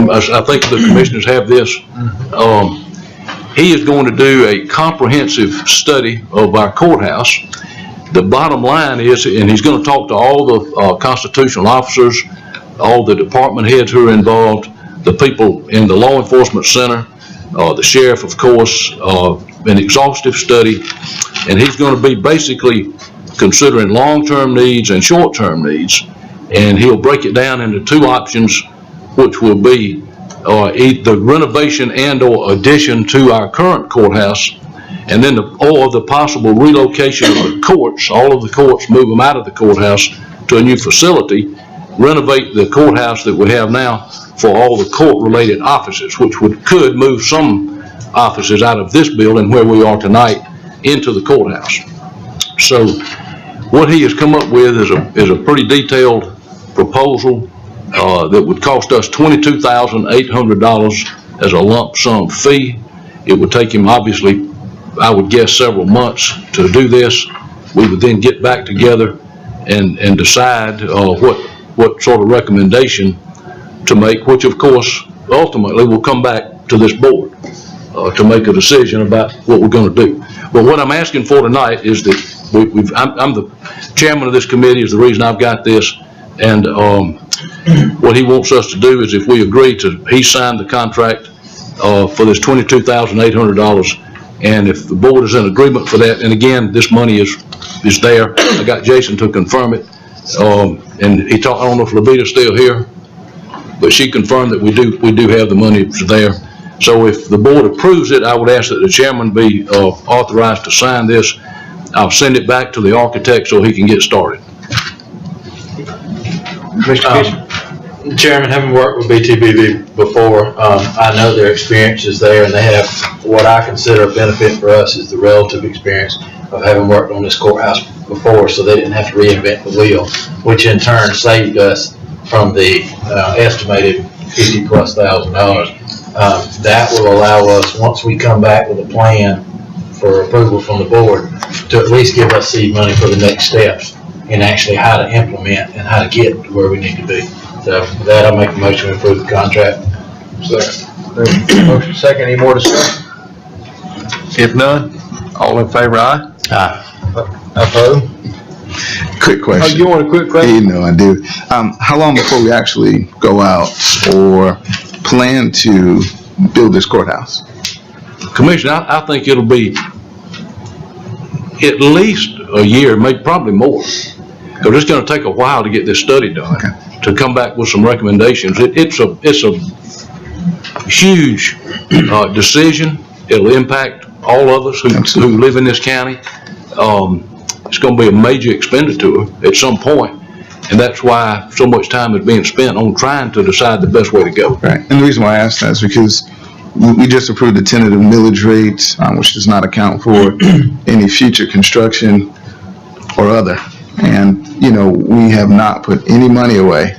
S10: I think the commissioners have this. He is going to do a comprehensive study of our courthouse. The bottom line is, and he's going to talk to all the constitutional officers, all the department heads who are involved, the people in the law enforcement center, the sheriff, of course, an exhaustive study, and he's going to be basically considering long-term needs and short-term needs, and he'll break it down into 2 options, which will be the renovation and or addition to our current courthouse, and then or the possible relocation of the courts, all of the courts, move them out of the courthouse to a new facility, renovate the courthouse that we have now for all the court-related offices, which could move some offices out of this building where we are tonight into the courthouse. So what he has come up with is a pretty detailed proposal that would cost us $22,800 as a lump sum fee. It would take him, obviously, I would guess, several months to do this. We would then get back together and decide what sort of recommendation to make, which of course ultimately will come back to this board to make a decision about what we're going to do. But what I'm asking for tonight is that I'm the chairman of this committee, is the reason I've got this, and what he wants us to do is, if we agree to, he signed the contract for this $22,800, And if the board is in agreement for that, and again, this money is there. I got Jason to confirm it. And he talked, I don't know if Levita's still here, but she confirmed that we do have the money there. So if the board approves it, I would ask that the chairman be authorized to sign this. I'll send it back to the architect so he can get started.
S6: Mr. Fisher? Chairman, having worked with BTBV before, I know their experience is there, and they have what I consider a benefit for us is the relative experience of having worked on this courthouse before, so they didn't have to reinvent the wheel, which in turn saved us from the estimated $50,000+. That will allow us, once we come back with a plan for approval from the board, to at least give us seed money for the next steps and actually how to implement and how to get to where we need to be. So with that, I'll make a motion to approve the contract.
S1: Motion second, any more discussion? If none, all in favor, aye?
S6: Aye.
S1: Opposed?
S9: Quick question.
S1: Oh, you want a quick question?
S9: You know I do. How long before we actually go out or plan to build this courthouse?
S10: Commissioner, I think it'll be at least a year, maybe probably more. Because it's going to take a while to get this study done, to come back with some recommendations. It's a huge decision. It'll impact all of us who live in this county. It's going to be a major expenditure at some point, and that's why so much time is being spent on trying to decide the best way to go.
S9: Right. And the reason why I asked that is because we just approved the tentative millage rate, which does not account for any future construction or other. And, you know, we have not put any money away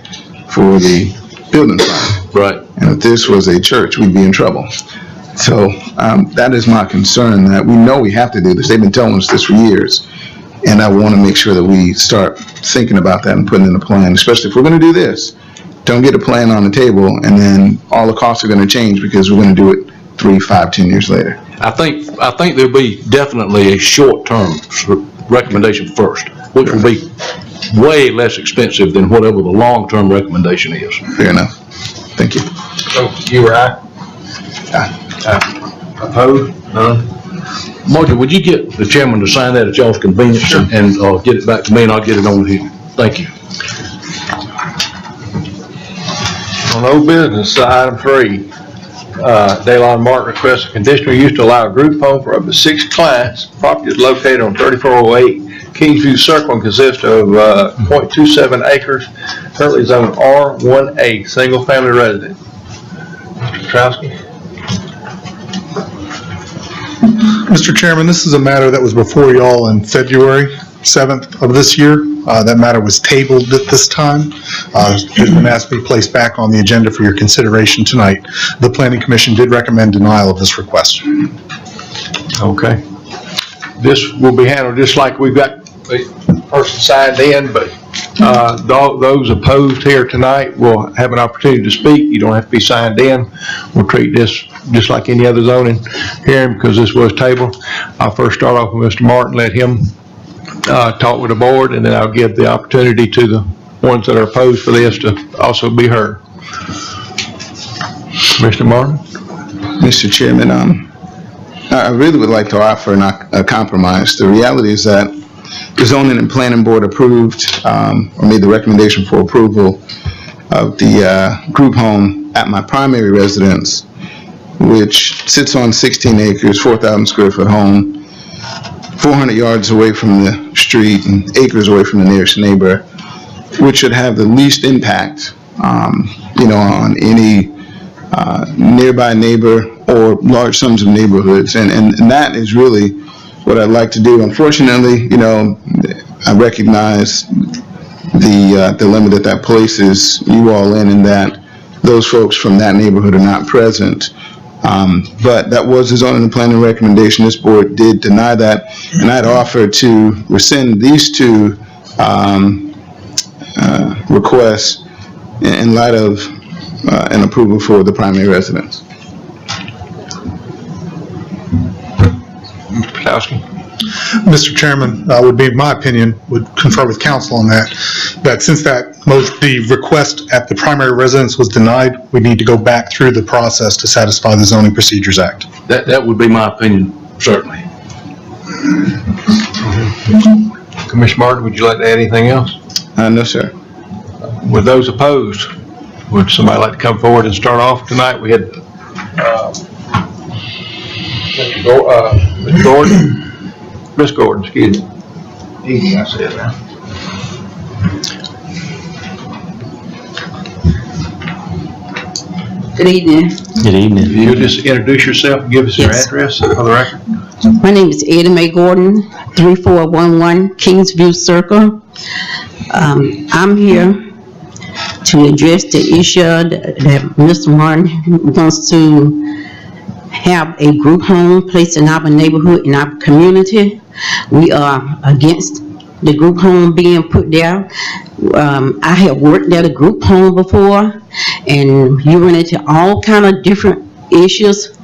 S9: for the building fund.
S10: Right.
S9: And if this was a church, we'd be in trouble. So that is my concern, that we know we have to do this. They've been telling us this for years. And I want to make sure that we start thinking about that and putting in a plan, especially if we're going to do this. Don't get a plan on the table and then all the costs are going to change because we're going to do it 3, 5, 10 years later.
S10: I think there'll be definitely a short-term recommendation first, which will be way less expensive than whatever the long-term recommendation is.
S9: Fair enough. Thank you.
S1: So you were aye?
S9: Aye.
S1: Opposed? None?
S10: Margie, would you get the chairman to sign that at y'all's convenience and get it back to me, and I'll get it on here. Thank you.
S1: On old business, item 3, Daylon Martin requests a conditional use to allow a group home for up to 6 clients. Property is located on 3408 Kingsview Circle and consists of .27 acres, currently zoned R1A, single family resident. Mr. Petrowski?
S18: Mr. Chairman, this is a matter that was before y'all in February 7th of this year. That matter was tabled at this time. It's been asked to be placed back on the agenda for your consideration tonight. The Planning Commission did recommend denial of this request.
S1: Okay. This will be handled just like we've got the person signed in, but those opposed here tonight will have an opportunity to speak. You don't have to be signed in. We'll treat this just like any other zoning hearing because this was tabled. I'll first start off with Mr. Martin, let him talk with the board, and then I'll give the opportunity to the ones that are opposed for this to also be heard. Mr. Martin?
S9: Mr. Chairman, I really would like to offer a compromise. The reality is that the zoning and planning board approved or made the recommendation for approval of the group home at my primary residence, which sits on 16 acres, 4,000 square foot home, 400 yards away from the street and acres away from the nearest neighbor, which should have the least impact, on any nearby neighbor or large sums of neighborhoods. And that is really what I'd like to do. Unfortunately, I recognize the dilemma that places you all in that those folks from that neighborhood are not present. But that was the zoning and planning recommendation. This board did deny that, and I'd offer to rescind these 2 requests in light of an approval for the primary residence.
S1: Mr. Petrowski?
S18: Mr. Chairman, would be my opinion, would confer with council on that since the request at the primary residence was denied, we need to go back through the process to satisfy the Zoning Procedures Act.
S10: That would be my opinion
S6: certainly.
S1: Commissioner Martin, would you like to add anything else?
S9: No, sir.
S1: With those opposed, would somebody like to come forward and start off tonight? We had, Mr. Gordon, Miss Gordon, excuse me. Easy, I said that.
S19: Good evening.
S2: Good evening.
S1: If you'll just introduce yourself and give us your address for the record.
S19: My name is Ada Mae Gordon, 3411 Kingsview Circle. I'm here to address the issue that Mr. Martin wants to have a group home placed in our neighborhood, in our community. We are against the group home being put there. I have worked at a group home before, and you run into all kind of different issues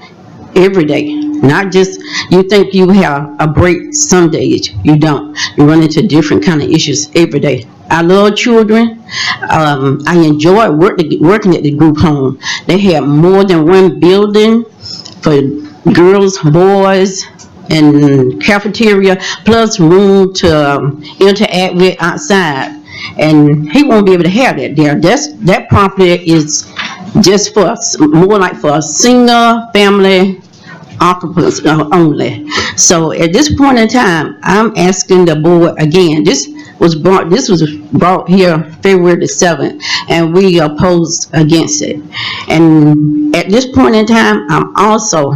S19: every day. Not just, you think you have a break some days, you don't. You run into different kind of issues every day. I love children. I enjoy working at the group home. They have more than one building for girls, boys, and cafeteria, plus room to interact with outside. And he won't be able to have that there. That property is just for us, more like for a single family occupants only. So at this point in time, I'm asking the board again, this was brought here February the 7th, and we opposed against it. And at this point in time, I'm also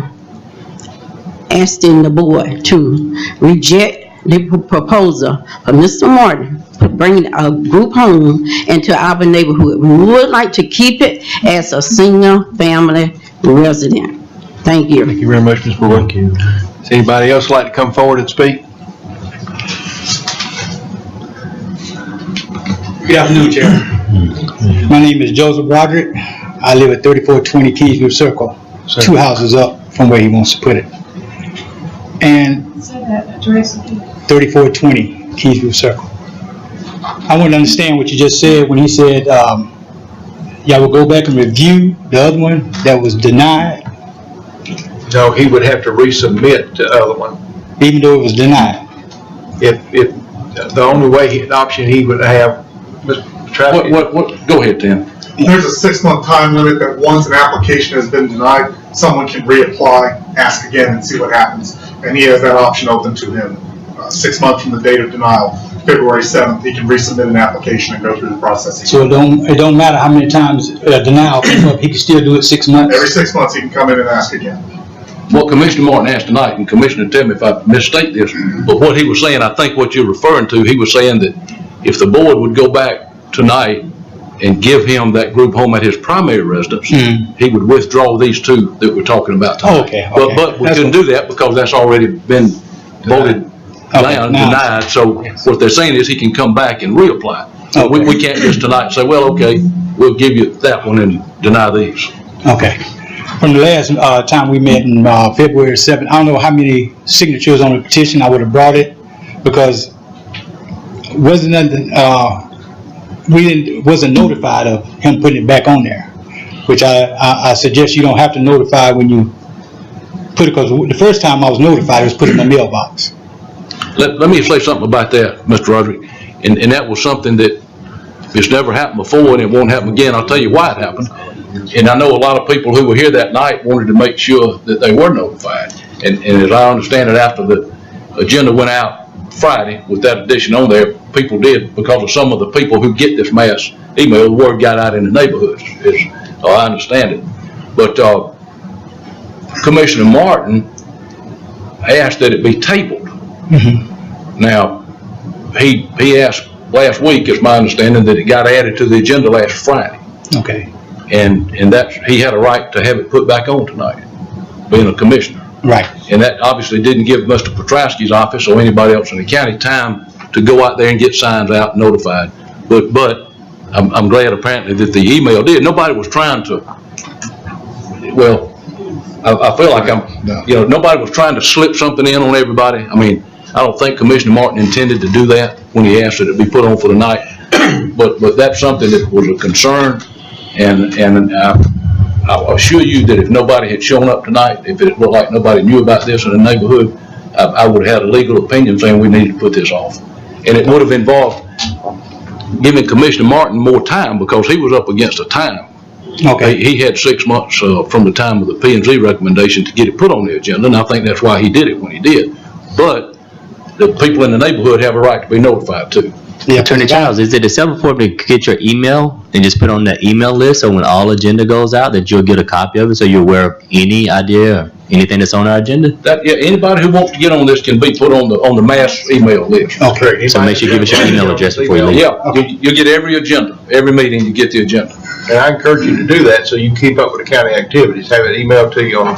S19: asking the board to reject the proposal for Mr. Martin to bring a group home into our neighborhood. We would like to keep it as a single family resident. Thank you.
S1: Thank you very much, Ms. Boyd. Does anybody else like to come forward and speak?
S20: Good afternoon, Chair. My name is Joseph Roderick. I live at 3420 Kingsview Circle, 2 houses up from where he wants to put it. And
S5: Say that address again.
S20: 3420 Kingsview Circle. I want to understand what you just said when he said, y'all will go back and review the other one that was denied,
S1: No, he would have to resubmit the other one.
S20: even though it was denied.
S1: If the only way, the option he would have, Mr. Travis.
S6: Go ahead, Tim.
S18: There's a 6-month time limit that once an application has been denied, someone can reapply, ask again, and see what happens. And he has that option open to him. 6 months from the date of denial, February 7th, he can resubmit an application and go through the process.
S20: So it don't matter how many times denial comes up, he can still do it 6 months?
S18: Every 6 months, he can come in and ask again.
S6: What Commissioner Martin asked tonight, and Commissioner, tell me if I misstate this, but what he was saying, I think what you're referring to, he was saying that if the board would go back tonight and give him that group home at his primary residence, he would withdraw these 2 that we're talking about tonight.
S20: Okay.
S6: But we couldn't do that because that's already been voted down, denied. So what they're saying is he can come back and reapply. So we can't just tonight say, well, okay, we'll give you that one and deny these.
S20: Okay. From the last time we met in February 7th, I don't know how many signatures on the petition I would have brought it, because wasn't nothing, wasn't notified of him putting it back on there, which I suggest you don't have to notify when you put it, because the first time I was notified, it was put in the mailbox.
S6: Let me say something about that, Mr. Roderick, and that was something that it's never happened before and it won't happen again. I'll tell you why it happened. And I know a lot of people who were here that night wanted to make sure that they were notified. And as I understand it, after the agenda went out Friday with that addition on there, people did, because of some of the people who get this mass email, the word got out in the neighborhoods, I understand it. But Commissioner Martin asked that it be tabled. Now, he asked last week, is my understanding, that it got added to the agenda last Friday.
S20: Okay.
S6: And that he had a right to have it put back on tonight, being a commissioner.
S20: Right.
S6: And that obviously didn't give Mr. Petrowski's office or anybody else in the county time to go out there and get signs out and notified. But I'm glad apparently that the email did. Nobody was trying to, well, I feel like nobody was trying to slip something in on everybody. I mean, I don't think Commissioner Martin intended to do that when he asked that it be put on for the night. But that's something that was a concern, and
S10: I assure you that if nobody had shown up tonight, if it looked like nobody knew about this in the neighborhood, I would have had a legal opinion saying we needed to put this off. And it would have involved giving Commissioner Martin more time because he was up against a time.
S20: Okay.
S10: He had 6 months from the time of the P&Z recommendation to get it put on the agenda, and I think that's why he did it when he did. But the people in the neighborhood have a right to be notified too.
S20: Yeah,
S2: Attorney Childs, is it acceptable for me to get your email and just put on that email list so when all agenda goes out that you'll get a copy of it so you're aware of any idea or anything that's on our agenda?
S10: Yeah, anybody who wants to get on this can be put on the mass email list.
S20: Okay.
S2: So make sure you give us your email address before you leave.
S10: Yeah, you get every agenda, every meeting, you get the agenda.
S1: And I encourage you to do that so you can keep up with the county activities. Have it emailed to you on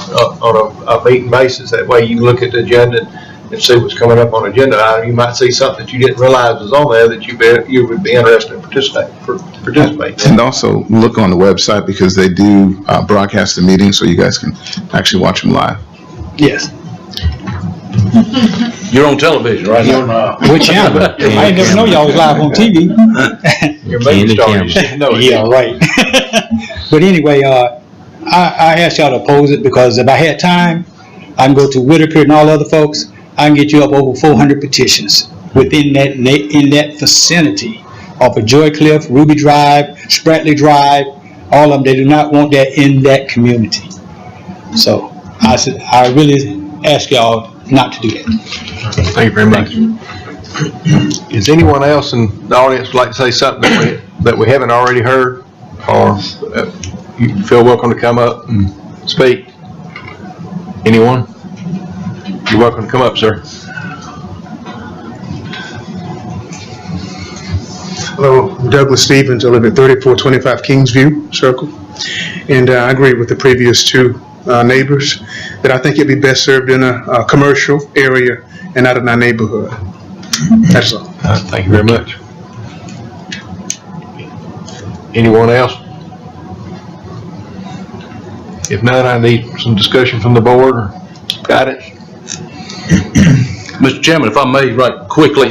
S1: a meeting basis. That way you can look at the agenda and see what's coming up on the agenda. You might see something that you didn't realize was on there that you would be interested in participating in.
S9: And also look on the website because they do broadcast the meeting so you guys can actually watch them live.
S20: Yes.
S10: You're on television right now.
S20: Which channel? I didn't never know y'all was live on TV.
S1: You're a movie star, you should know it.
S20: Yeah, right. But anyway, I asked y'all to oppose it because if I had time, I can go to Whitaker and all other folks. I can get you up over 400 petitions within that vicinity off of Joy Cliff, Ruby Drive, Spratley Drive, all of them. They do not want that in that community. So I really ask y'all not to do that.
S1: Thank you very much. Is anyone else in the audience like to say something that we haven't already heard? Or you feel welcome to come up and speak? Anyone? You're welcome to come up, sir.
S18: Hello, I'm Douglas Stevens. I live at 3425 Kingsview Circle. And I agree with the previous two neighbors that I think it'd be best served in a commercial area and not in our neighborhood. That's all.
S1: Thank you very much. Anyone else? If not, I need some discussion from the board or guidance.
S10: Mr. Chairman, if I may, right quickly,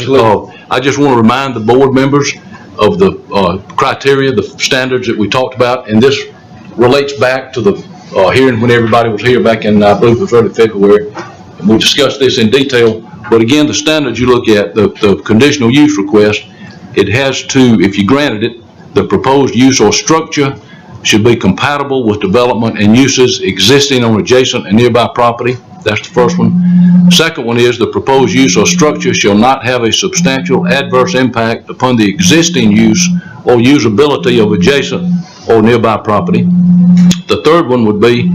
S10: I just want to remind the board members of the criteria, the standards that we talked about, and this relates back to the hearing when everybody was here back in, I believe it was early February, and we discussed this in detail. But again, the standards you look at, the conditional use request, it has to, if you granted it, the proposed use or structure should be compatible with development and uses existing on adjacent and nearby property. That's the first one. Second one is the proposed use or structure shall not have a substantial adverse impact upon the existing use or usability of adjacent or nearby property. The third one would be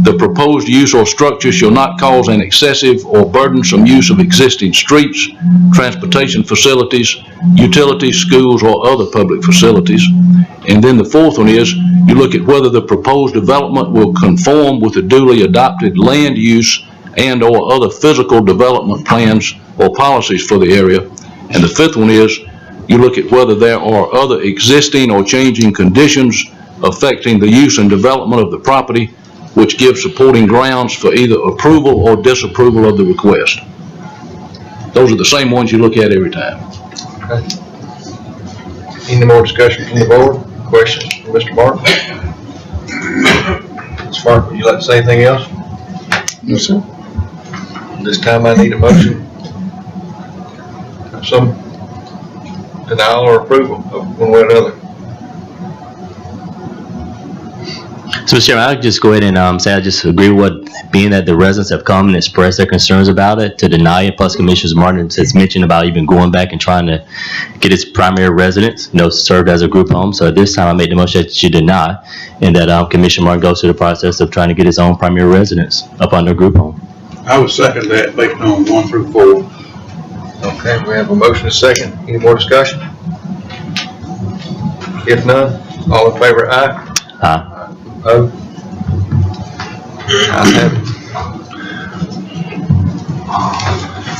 S10: the proposed use or structure shall not cause an excessive or burdensome use of existing streets, transportation facilities, utilities, schools, or other public facilities. And then the fourth one is you look at whether the proposed development will conform with the duly adopted land use and or other physical development plans or policies for the area. And the fifth one is you look at whether there are other existing or changing conditions affecting the use and development of the property which give supporting grounds for either approval or disapproval of the request. Those are the same ones you look at every time.
S1: Okay. Any more discussion from the board? Questions from Mr. Martin? Ms. Martin, would you like to say anything else?
S9: No, sir.
S1: This time I need a motion. Some denial or approval of one way or another.
S2: So, Mr. Chairman, I'll just go ahead and say I just agree with what, being that the residents have come and expressed their concerns about it, to deny it. Plus, Commissioner Martin has mentioned about even going back and trying to get its primary residents, served as a group home. So at this time, I made the motion that you deny, and that Commissioner Martin goes through the process of trying to get his own primary residents up under a group home.
S11: I would second that based on 1 through 4.
S1: Okay, we have a motion and a second. Any more discussion? If none, all in favor, aye?
S2: Aye.
S1: Oh. I have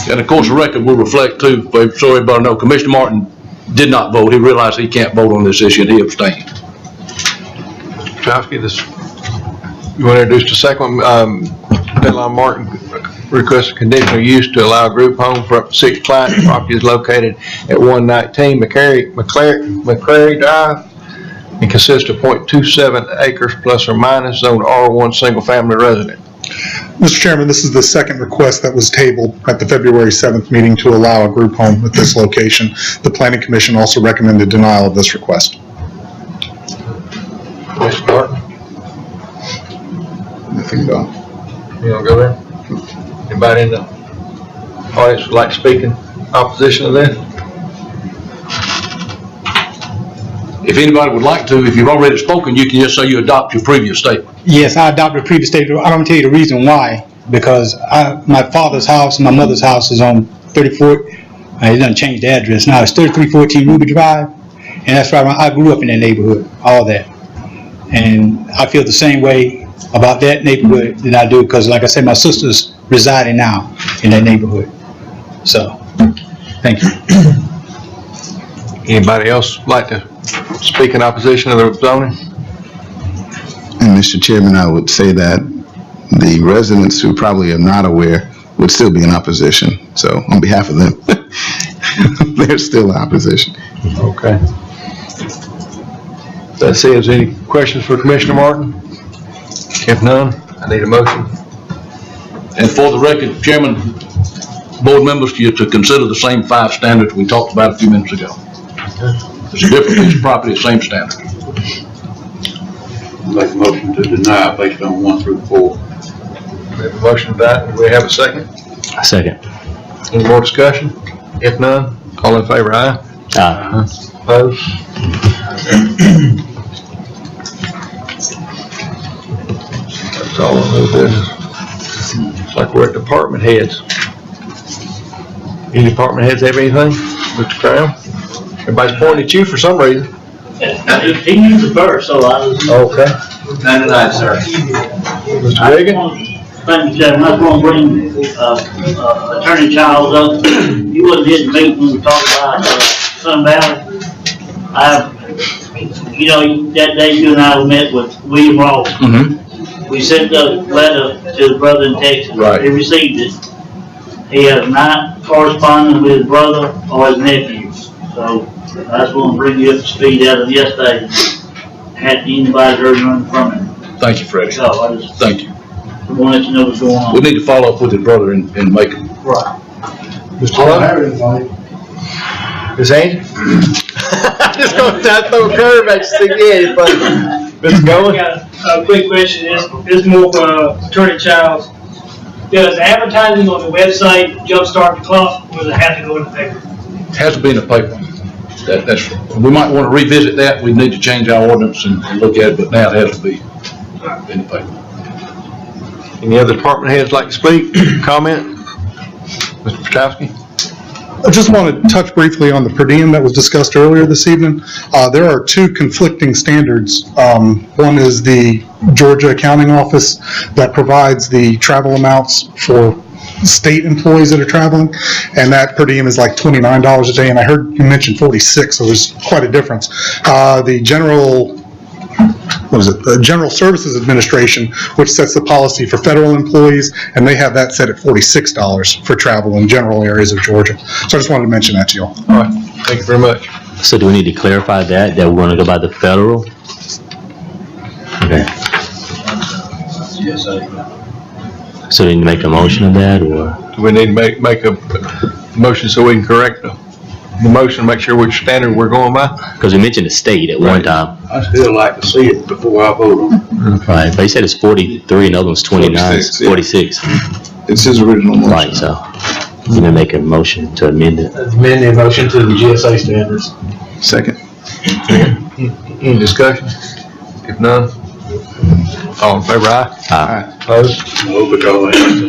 S1: it.
S10: And of course, the record will reflect too, so everybody know, Commissioner Martin did not vote. He realized he can't vote on this issue and he abstained.
S1: Chowski, you want to introduce the second one? Deadline Martin requests a conditional use to allow a group home for up to 6 clients. Property is located at 119 McCrary Drive. and consists of .27 acres plus or minus zone R1 single family resident.
S18: Mr. Chairman, this is the second request that was tabled at the February 7th meeting to allow a group home at this location. The Planning Commission also recommended denial of this request.
S1: Mr. Martin,
S9: Nothing done.
S1: you don't go there? Anybody in the audience would like to speak in opposition to that?
S10: If anybody would like to, if you've already spoken, you can just say you adopt your previous statement.
S20: Yes, I adopted a previous statement. I'm gonna tell you the reason why. Because my father's house and my mother's house is on 34, he done changed the address now. It's 3314 Ruby Drive. And that's right, I grew up in that neighborhood, all that. And I feel the same way about that neighborhood that I do, because like I said, my sister's residing now in that neighborhood. So, thank you.
S1: Anybody else like to speak in opposition to the zoning?
S9: And Mr. Chairman, I would say that the residents who probably are not aware would still be in opposition. So on behalf of them, they're still in opposition.
S1: Okay. That says, any questions for Commissioner Martin? If none, I need a motion.
S10: And for the record, Chairman, board members, to consider the same 5 standards we talked about a few minutes ago. It's a different piece of property, same standard.
S11: Make a motion to deny based on 1 through 4.
S1: We have a motion to that. Do we have a second?
S2: Second.
S1: Any more discussion? If none, all in favor, aye?
S2: Aye.
S1: Opposed? That's all on new business. It's like we're at department heads. Any department heads have anything? Mr. Crown? Everybody's pointing at you for some reason.
S7: He used the first, so I was.
S1: Okay.
S7: None tonight, sir.
S1: Mr. Reagan?
S7: Thank you, Chairman. I was gonna bring, Attorney Childs up. He wasn't here to meet when we talked about, Sun Valley. That day you and I met with William Ross.
S10: Mm-hmm.
S7: We sent a letter to the brother in Texas.
S10: Right.
S7: He received it. He has not corresponded with his brother or his nephew. So I just want to bring you up to speed as of yesterday. Had anybody heard nothing from him?
S10: Thank you, Freddie.
S7: So I just
S10: Thank you.
S7: want to let you know what's going on.
S10: We need to follow up with his brother and make him.
S7: Right.
S1: Mr. Love? Ms. Angel? I'm just gonna throw a curve at you, see if you had anything. Mr. Goins?
S3: got a quick question. It's more for Attorney Childs. Does advertising on the website jumpstart the clock, or does it have to go in the paper?
S10: Has to be in the paper. That's, we might want to revisit that. We need to change our ordinance and look at it, but now it has to be in the paper.
S1: Any other department heads like to speak, comment? Mr. Petrovsky?
S18: I just want to touch briefly on the per diem that was discussed earlier this evening. There are 2 conflicting standards. One is the Georgia Accounting Office that provides the travel amounts for state employees that are traveling, and that per diem is like $29 a day, and I heard you mention 46, so there's quite a difference. The General Services Administration, which sets the policy for federal employees, and they have that set at $46 for travel in general areas of Georgia. So I just wanted to mention that to you all.
S1: All right, thank you very much.
S2: So do we need to clarify that we want to go by the federal? Okay.
S6: Yes,
S2: So do we need to make a motion of that, or?
S1: Do we need to make a motion so we can correct the motion, make sure which standard we're going by?
S2: Because we mentioned the state at one time.
S11: I still like to see it before I vote on it.
S2: Right, but he said it's 43 and the other one's 29,
S9: 46,
S2: 46.
S9: It's his original motion.
S2: Right, so you need to make a motion to amend it.
S6: Amend the motion to the GSA standards.
S9: Second.
S1: Any discussion? If none, all in favor, aye?
S2: Aye.
S1: Opposed?
S11: No, because I have to.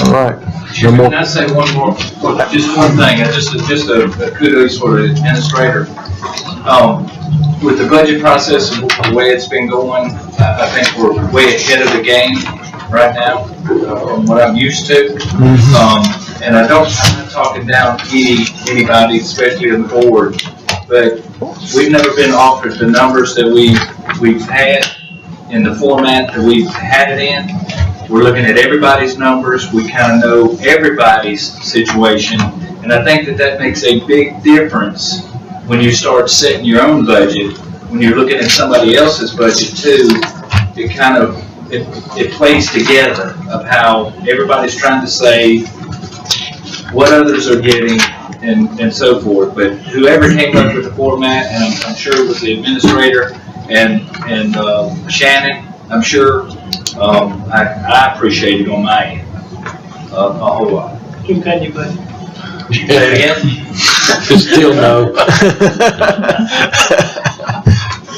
S1: All right. No
S13: Can
S1: more.
S13: I say one more, just one thing, just a kudos for the administrator. With the budget process and the way it's been going, I think we're way ahead of the game right now, from what I'm used to. And I'm not talking down anybody, especially in the board, but we've never been offered the numbers that we've had in the format that we've had it in. We're looking at everybody's numbers. We kind of know everybody's situation. And I think that makes a big difference
S21: when you start setting your own budget, when you're looking at somebody else's budget too, it kind of, it plays together of how everybody's trying to say what others are getting and so forth. But whoever came up with the format, and I'm sure it was the administrator and Shannon, I'm sure, I appreciate it on my end, a whole lot.
S3: Keep cutting your budget.
S21: Say it again?
S1: Still no.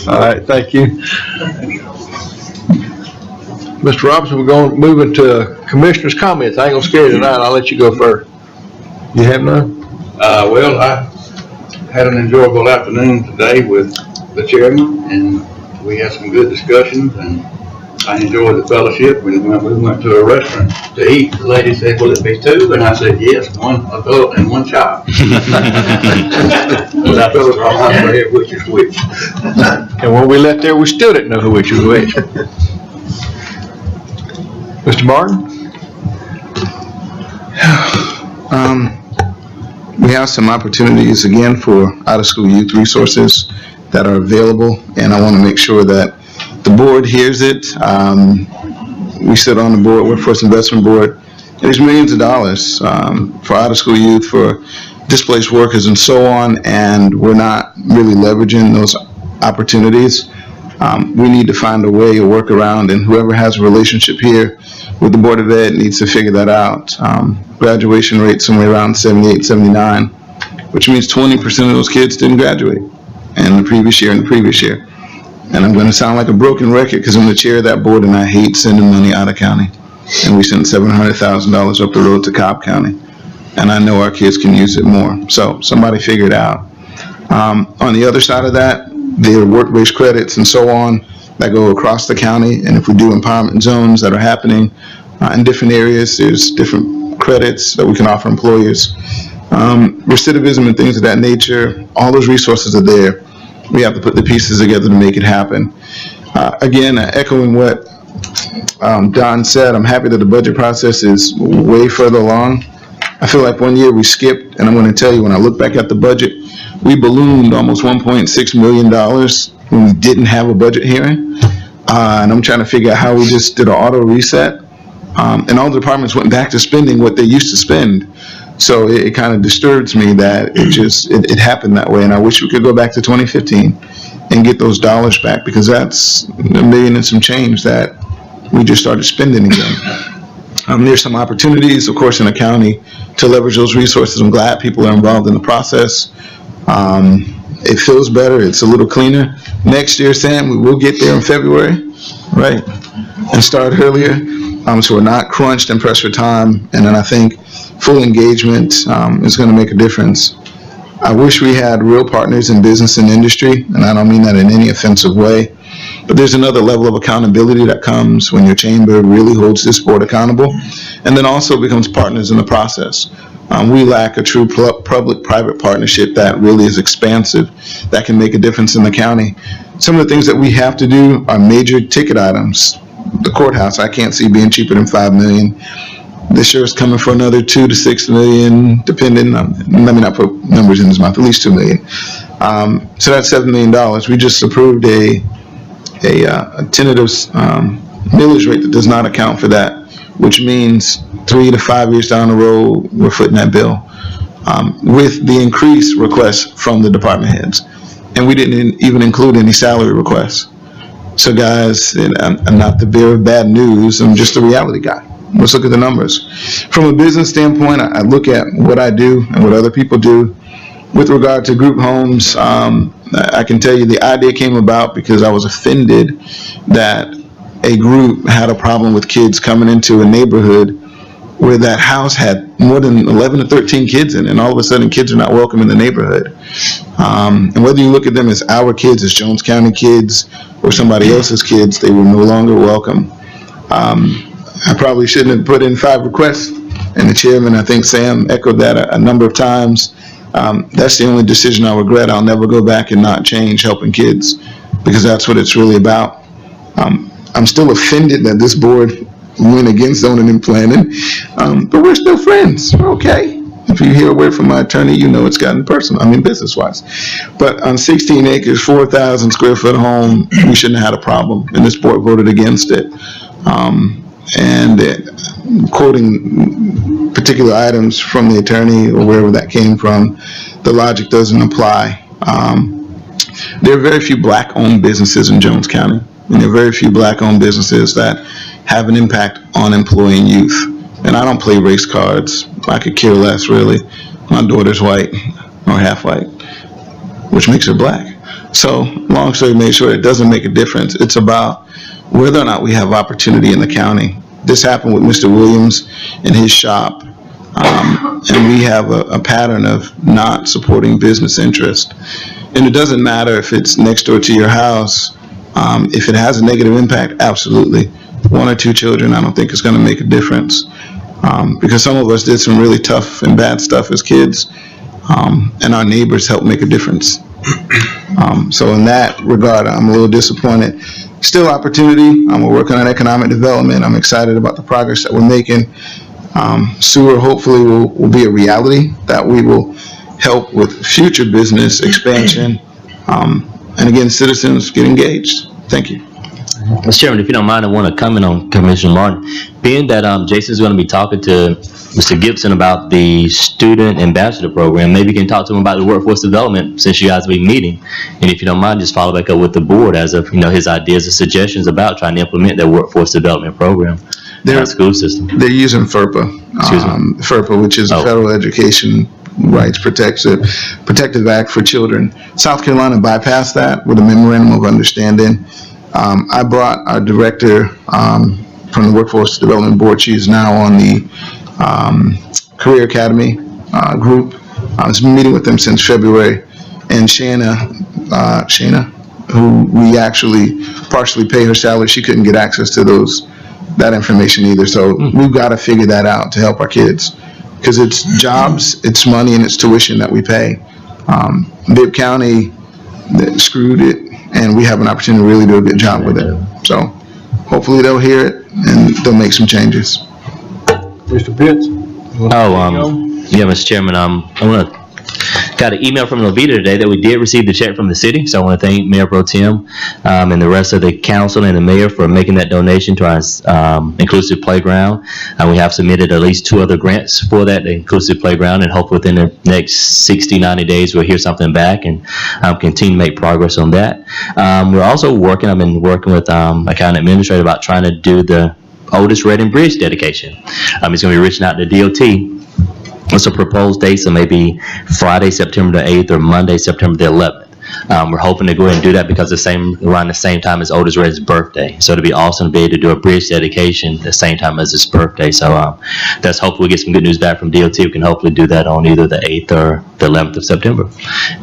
S1: All right, thank you. Mr. Robinson, we're going, moving to commissioners' comments. I ain't gonna scare you tonight. I'll let you go first. You have none?
S11: Well, I had an enjoyable afternoon today with the chairman, and we had some good discussions, and I enjoyed the fellowship. We went to a restaurant to eat. The lady said, "Will it be two?" And I said, "Yes, one adult and one child." But I felt it all my head, which is which.
S1: And when we left there, we still didn't know who which was which. Mr. Martin?
S9: We have some opportunities again for out-of-school youth resources that are available, and I want to make sure that the board hears it. We sit on the board, Workforce Investment Board, and there's millions of dollars for out-of-school youth, for displaced workers and so on, and we're not really leveraging those opportunities. We need to find a way, a workaround, and whoever has a relationship here with the Board of Ed needs to figure that out. Graduation rate somewhere around 78, 79, which means 20% of those kids didn't graduate in the previous year and the previous year. And I'm going to sound like a broken record because I'm the chair of that board and I hate sending money out of county. And we sent $700,000 up the road to Cobb County. And I know our kids can use it more. So somebody figure it out. On the other side of that, there are work-based credits and so on that go across the county. And if we do empowerment zones that are happening in different areas, there's different credits that we can offer employers. Recidivism and things of that nature, all those resources are there. We have to put the pieces together to make it happen. Again, echoing what Don said, I'm happy that the budget process is way further along. I feel like one year we skipped, and I'm going to tell you, when I look back at the budget, we ballooned almost $1.6 million when we didn't have a budget hearing. And I'm trying to figure out how we just did an auto reset. And all the departments went back to spending what they used to spend. So it kind of disturbs me that it happened that way. And I wish we could go back to 2015 and get those dollars back, because that's $1 million and some change that we just started spending again. There's some opportunities, of course, in the county to leverage those resources. I'm glad people are involved in the process. It feels better. It's a little cleaner. Next year, Sam, we will get there in February, right? And start earlier. So we're not crunched and pressed for time. And then I think full engagement is going to make a difference. I wish we had real partners in business and industry, and I don't mean that in any offensive way. But there's another level of accountability that comes when your chamber really holds this board accountable, and then also becomes partners in the process. We lack a true public-private partnership that really is expansive, that can make a difference in the county. Some of the things that we have to do are major ticket items. The courthouse, I can't see being cheaper than $5 million. The sheriff's coming for another $2 to $6 million, depending on, let me not put numbers in his mouth, at least $2 million. So that's $7 million. We just approved a tentative millage rate that does not account for that, which means 3 to 5 years down the road, we're footing that bill with the increased requests from the department heads. And we didn't even include any salary requests. So guys, I'm not the bearer of bad news, I'm just a reality guy. Let's look at the numbers. From a business standpoint, I look at what I do and what other people do. With regard to group homes, I can tell you the idea came about because I was offended that a group had a problem with kids coming into a neighborhood where that house had more than 11 to 13 kids in it, and all of a sudden kids are not welcome in the neighborhood. And whether you look at them as our kids, as Jones County kids, or somebody else's kids, they were no longer welcome. I probably shouldn't have put in 5 requests, and the chairman, I think Sam, echoed that a number of times. That's the only decision I regret. I'll never go back and not change helping kids, because that's what it's really about. I'm still offended that this board went against zoning and planning, but we're still friends. We're okay. If you hear a word from my attorney, you know it's gotten personal, I mean business-wise. But on 16 acres, 4,000 square foot home, we shouldn't have had a problem, and this board voted against it. Quoting particular items from the attorney or wherever that came from, the logic doesn't apply. There are very few black-owned businesses in Jones County, and there are very few black-owned businesses that have an impact on employing youth. And I don't play race cards. I could care less, really. My daughter's white, or half white, which makes her black. So, long story made short, it doesn't make a difference. It's about whether or not we have opportunity in the county. This happened with Mr. Williams and his shop, and we have a pattern of not supporting business interest. And it doesn't matter if it's next door to your house. If it has a negative impact, absolutely. 1 or 2 children, I don't think it's going to make a difference. Because some of us did some really tough and bad stuff as kids, and our neighbors helped make a difference. So in that regard, I'm a little disappointed. Still opportunity. We're working on economic development. I'm excited about the progress that we're making. Sewer hopefully will be a reality, that we will help with future business expansion. And again, citizens, get engaged. Thank you.
S2: Mr. Chairman, if you don't mind, I want to comment on Commissioner Martin. Being that Jason's going to be talking to Mr. Gibson about the Student Ambassador Program, maybe you can talk to him about the workforce development since you guys will be meeting. And if you don't mind, just follow back up with the board as of, his ideas and suggestions about trying to implement that workforce development program in our school system.
S9: They're using FERPA. FERPA, which is the Federal Education Rights Protective Act for Children. South Carolina bypassed that with a memorandum of understanding. I brought our director from the Workforce Development Board. She is now on the Career Academy group. I've been meeting with them since February. And Shana, who we actually partially pay her salary, she couldn't get access to that information either. So we've got to figure that out to help our kids. Because it's jobs, it's money, and it's tuition that we pay. Bibb County screwed it, and we have an opportunity to really do a good job with it. So hopefully they'll hear it and they'll make some changes.
S6: Mr. Pitts?
S2: Yeah, Mr. Chairman, got an email from Levita today that we did receive the check from the city, so I want to thank Mayor Pro Tem and the rest of the council and the mayor for making that donation to our Inclusive Playground. We have submitted at least 2 other grants for that Inclusive Playground, and hope within the next 60, 90 days we'll hear something back and continue to make progress on that. We're also working, I've been working with my county administrator about trying to do the Otis Redding Bridge dedication. He's going to be reaching out to DOT. What's a proposed date? So maybe Friday, September the 8th or Monday, September the 11th. We're hoping to go ahead and do that because around the same time as Otis Redding's birthday. So it'd be awesome to be able to do a bridge dedication the same time as his birthday. So that's hopefully we get some good news back from DOT. We can hopefully do that on either the 8th or the 11th of September.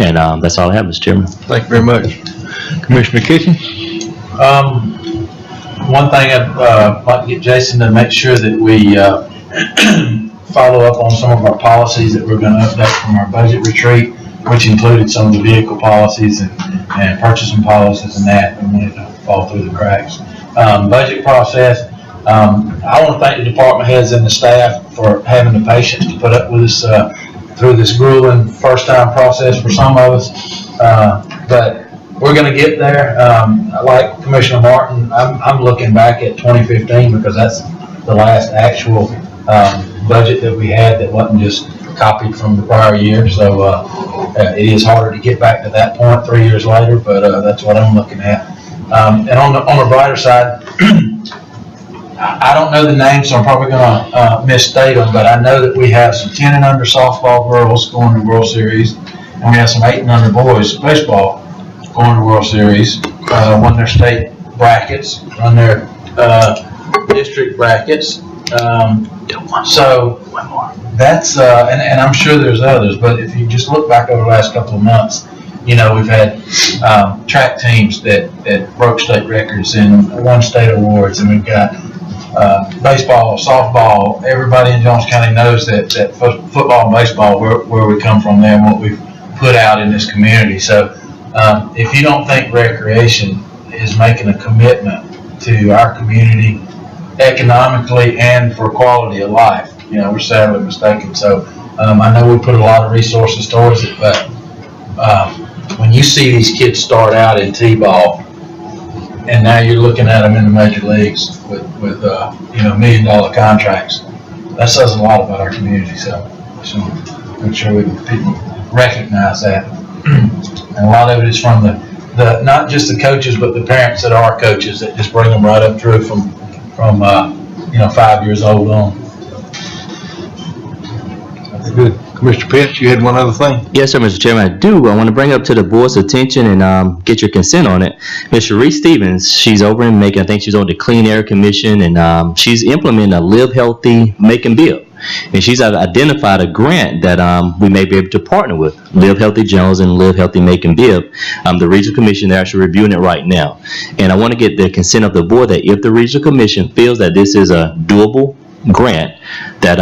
S2: And that's all I have, Mr. Chairman.
S1: Thank you very much. Commissioner Kitchen?
S6: One thing I'd like to get Jason to make sure that we follow up on some of our policies that we're going to update from our budget retreat, which included some of the vehicle policies and purchasing policies and that, and wanted to fall through the cracks. Budget process, I want to thank the department heads and the staff for having the patience to put up with us through this grueling first-time process for some of us, but we're going to get there. Like Commissioner Martin, I'm looking back at 2015 because that's the last actual budget that we had that wasn't just copied from the prior year. So it is harder to get back to that point 3 years later, but that's what I'm looking at. And on the brighter side, I don't know the names, so I'm probably going to misstate them, but I know that we have some 10 and under softball girls going to World Series, and we have some 8 and under boys baseball going to World Series, won their state brackets, run their district brackets. So that's, and I'm sure there's others, but if you just look back over the last couple of months, we've had track teams that broke state records and won state awards, and we've got baseball, softball. Everybody in Jones County knows that football and baseball, where we come from there and what we've put out in this community. So if you don't think recreation is making a commitment to our community economically and for quality of life, we're sadly mistaken. So I know we put a lot of resources towards it, but, when you see these kids start out in T-ball, and now you're looking at them in the major leagues with $1 million contracts, that says a lot about our community, so make sure people recognize that. And a lot of it is from the not just the coaches, but the parents that are coaches that just bring them right up through from 5 years old on.
S1: Good. Commissioner Pitts, you had one other thing?
S2: Yes, sir, Mr. Chairman, I do. I want to bring up to the board's attention and get your consent on it. Ms. Sharice Stevens, she's over in Macon. I think she's on the Clean Air Commission, and she's implementing a Live Healthy, Macon Build. And she's identified a grant that we may be able to partner with, Live Healthy Jones and Live Healthy Macon Bibb. The Regional Commission, they're actually reviewing it right now. And I want to get the consent of the board that if the Regional Commission feels that this is a doable grant, that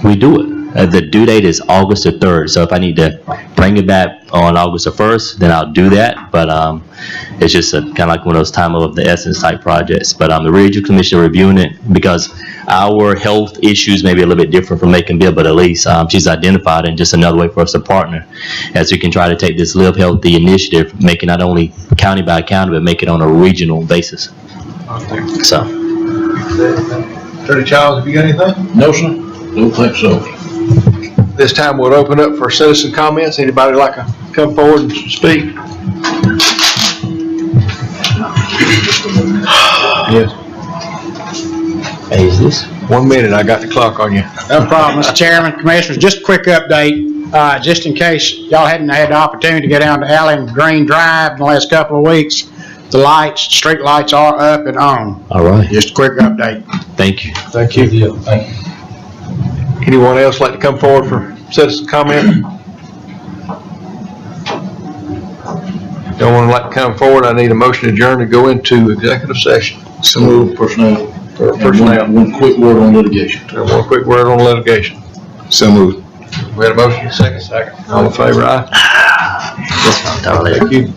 S2: we do it. The due date is August the 3rd, so if I need to bring it back on August the 1st, then I'll do that, but it's just kind of like one of those time of the essence type projects. But the Regional Commission are reviewing it because our health issues may be a little bit different from Macon Bibb, but at least she's identified and just another way for us to partner as we can try to take this Live Healthy initiative, make it not only county by county, but make it on a regional basis. So.
S1: Attorney Childs, have you got anything?
S10: No, sir. Don't think so.
S1: This time we'll open up for citizen comments. Anybody like to come forward and speak? Yes.
S2: Hey, is this?
S1: 1 minute, I got the clock on you.
S4: No problem, Mr. Chairman, Commissioners, just a quick update, just in case y'all hadn't had the opportunity to go down to Allen Green Drive in the last couple of weeks. The lights, street lights are up and on.
S2: All right.
S4: Just a quick update.
S2: Thank you.
S1: Thank you.
S6: Thank you.
S1: Anyone else like to come forward for citizen comment? Don't want to like to come forward, I need a motion to adjourn to go into executive session.
S10: So move personnel.
S1: For personnel.
S10: One quick word on litigation.
S1: One quick word on litigation.
S9: So moved.
S1: We had a motion, second. Second. All in favor, aye?
S2: Yes,
S1: Thank you.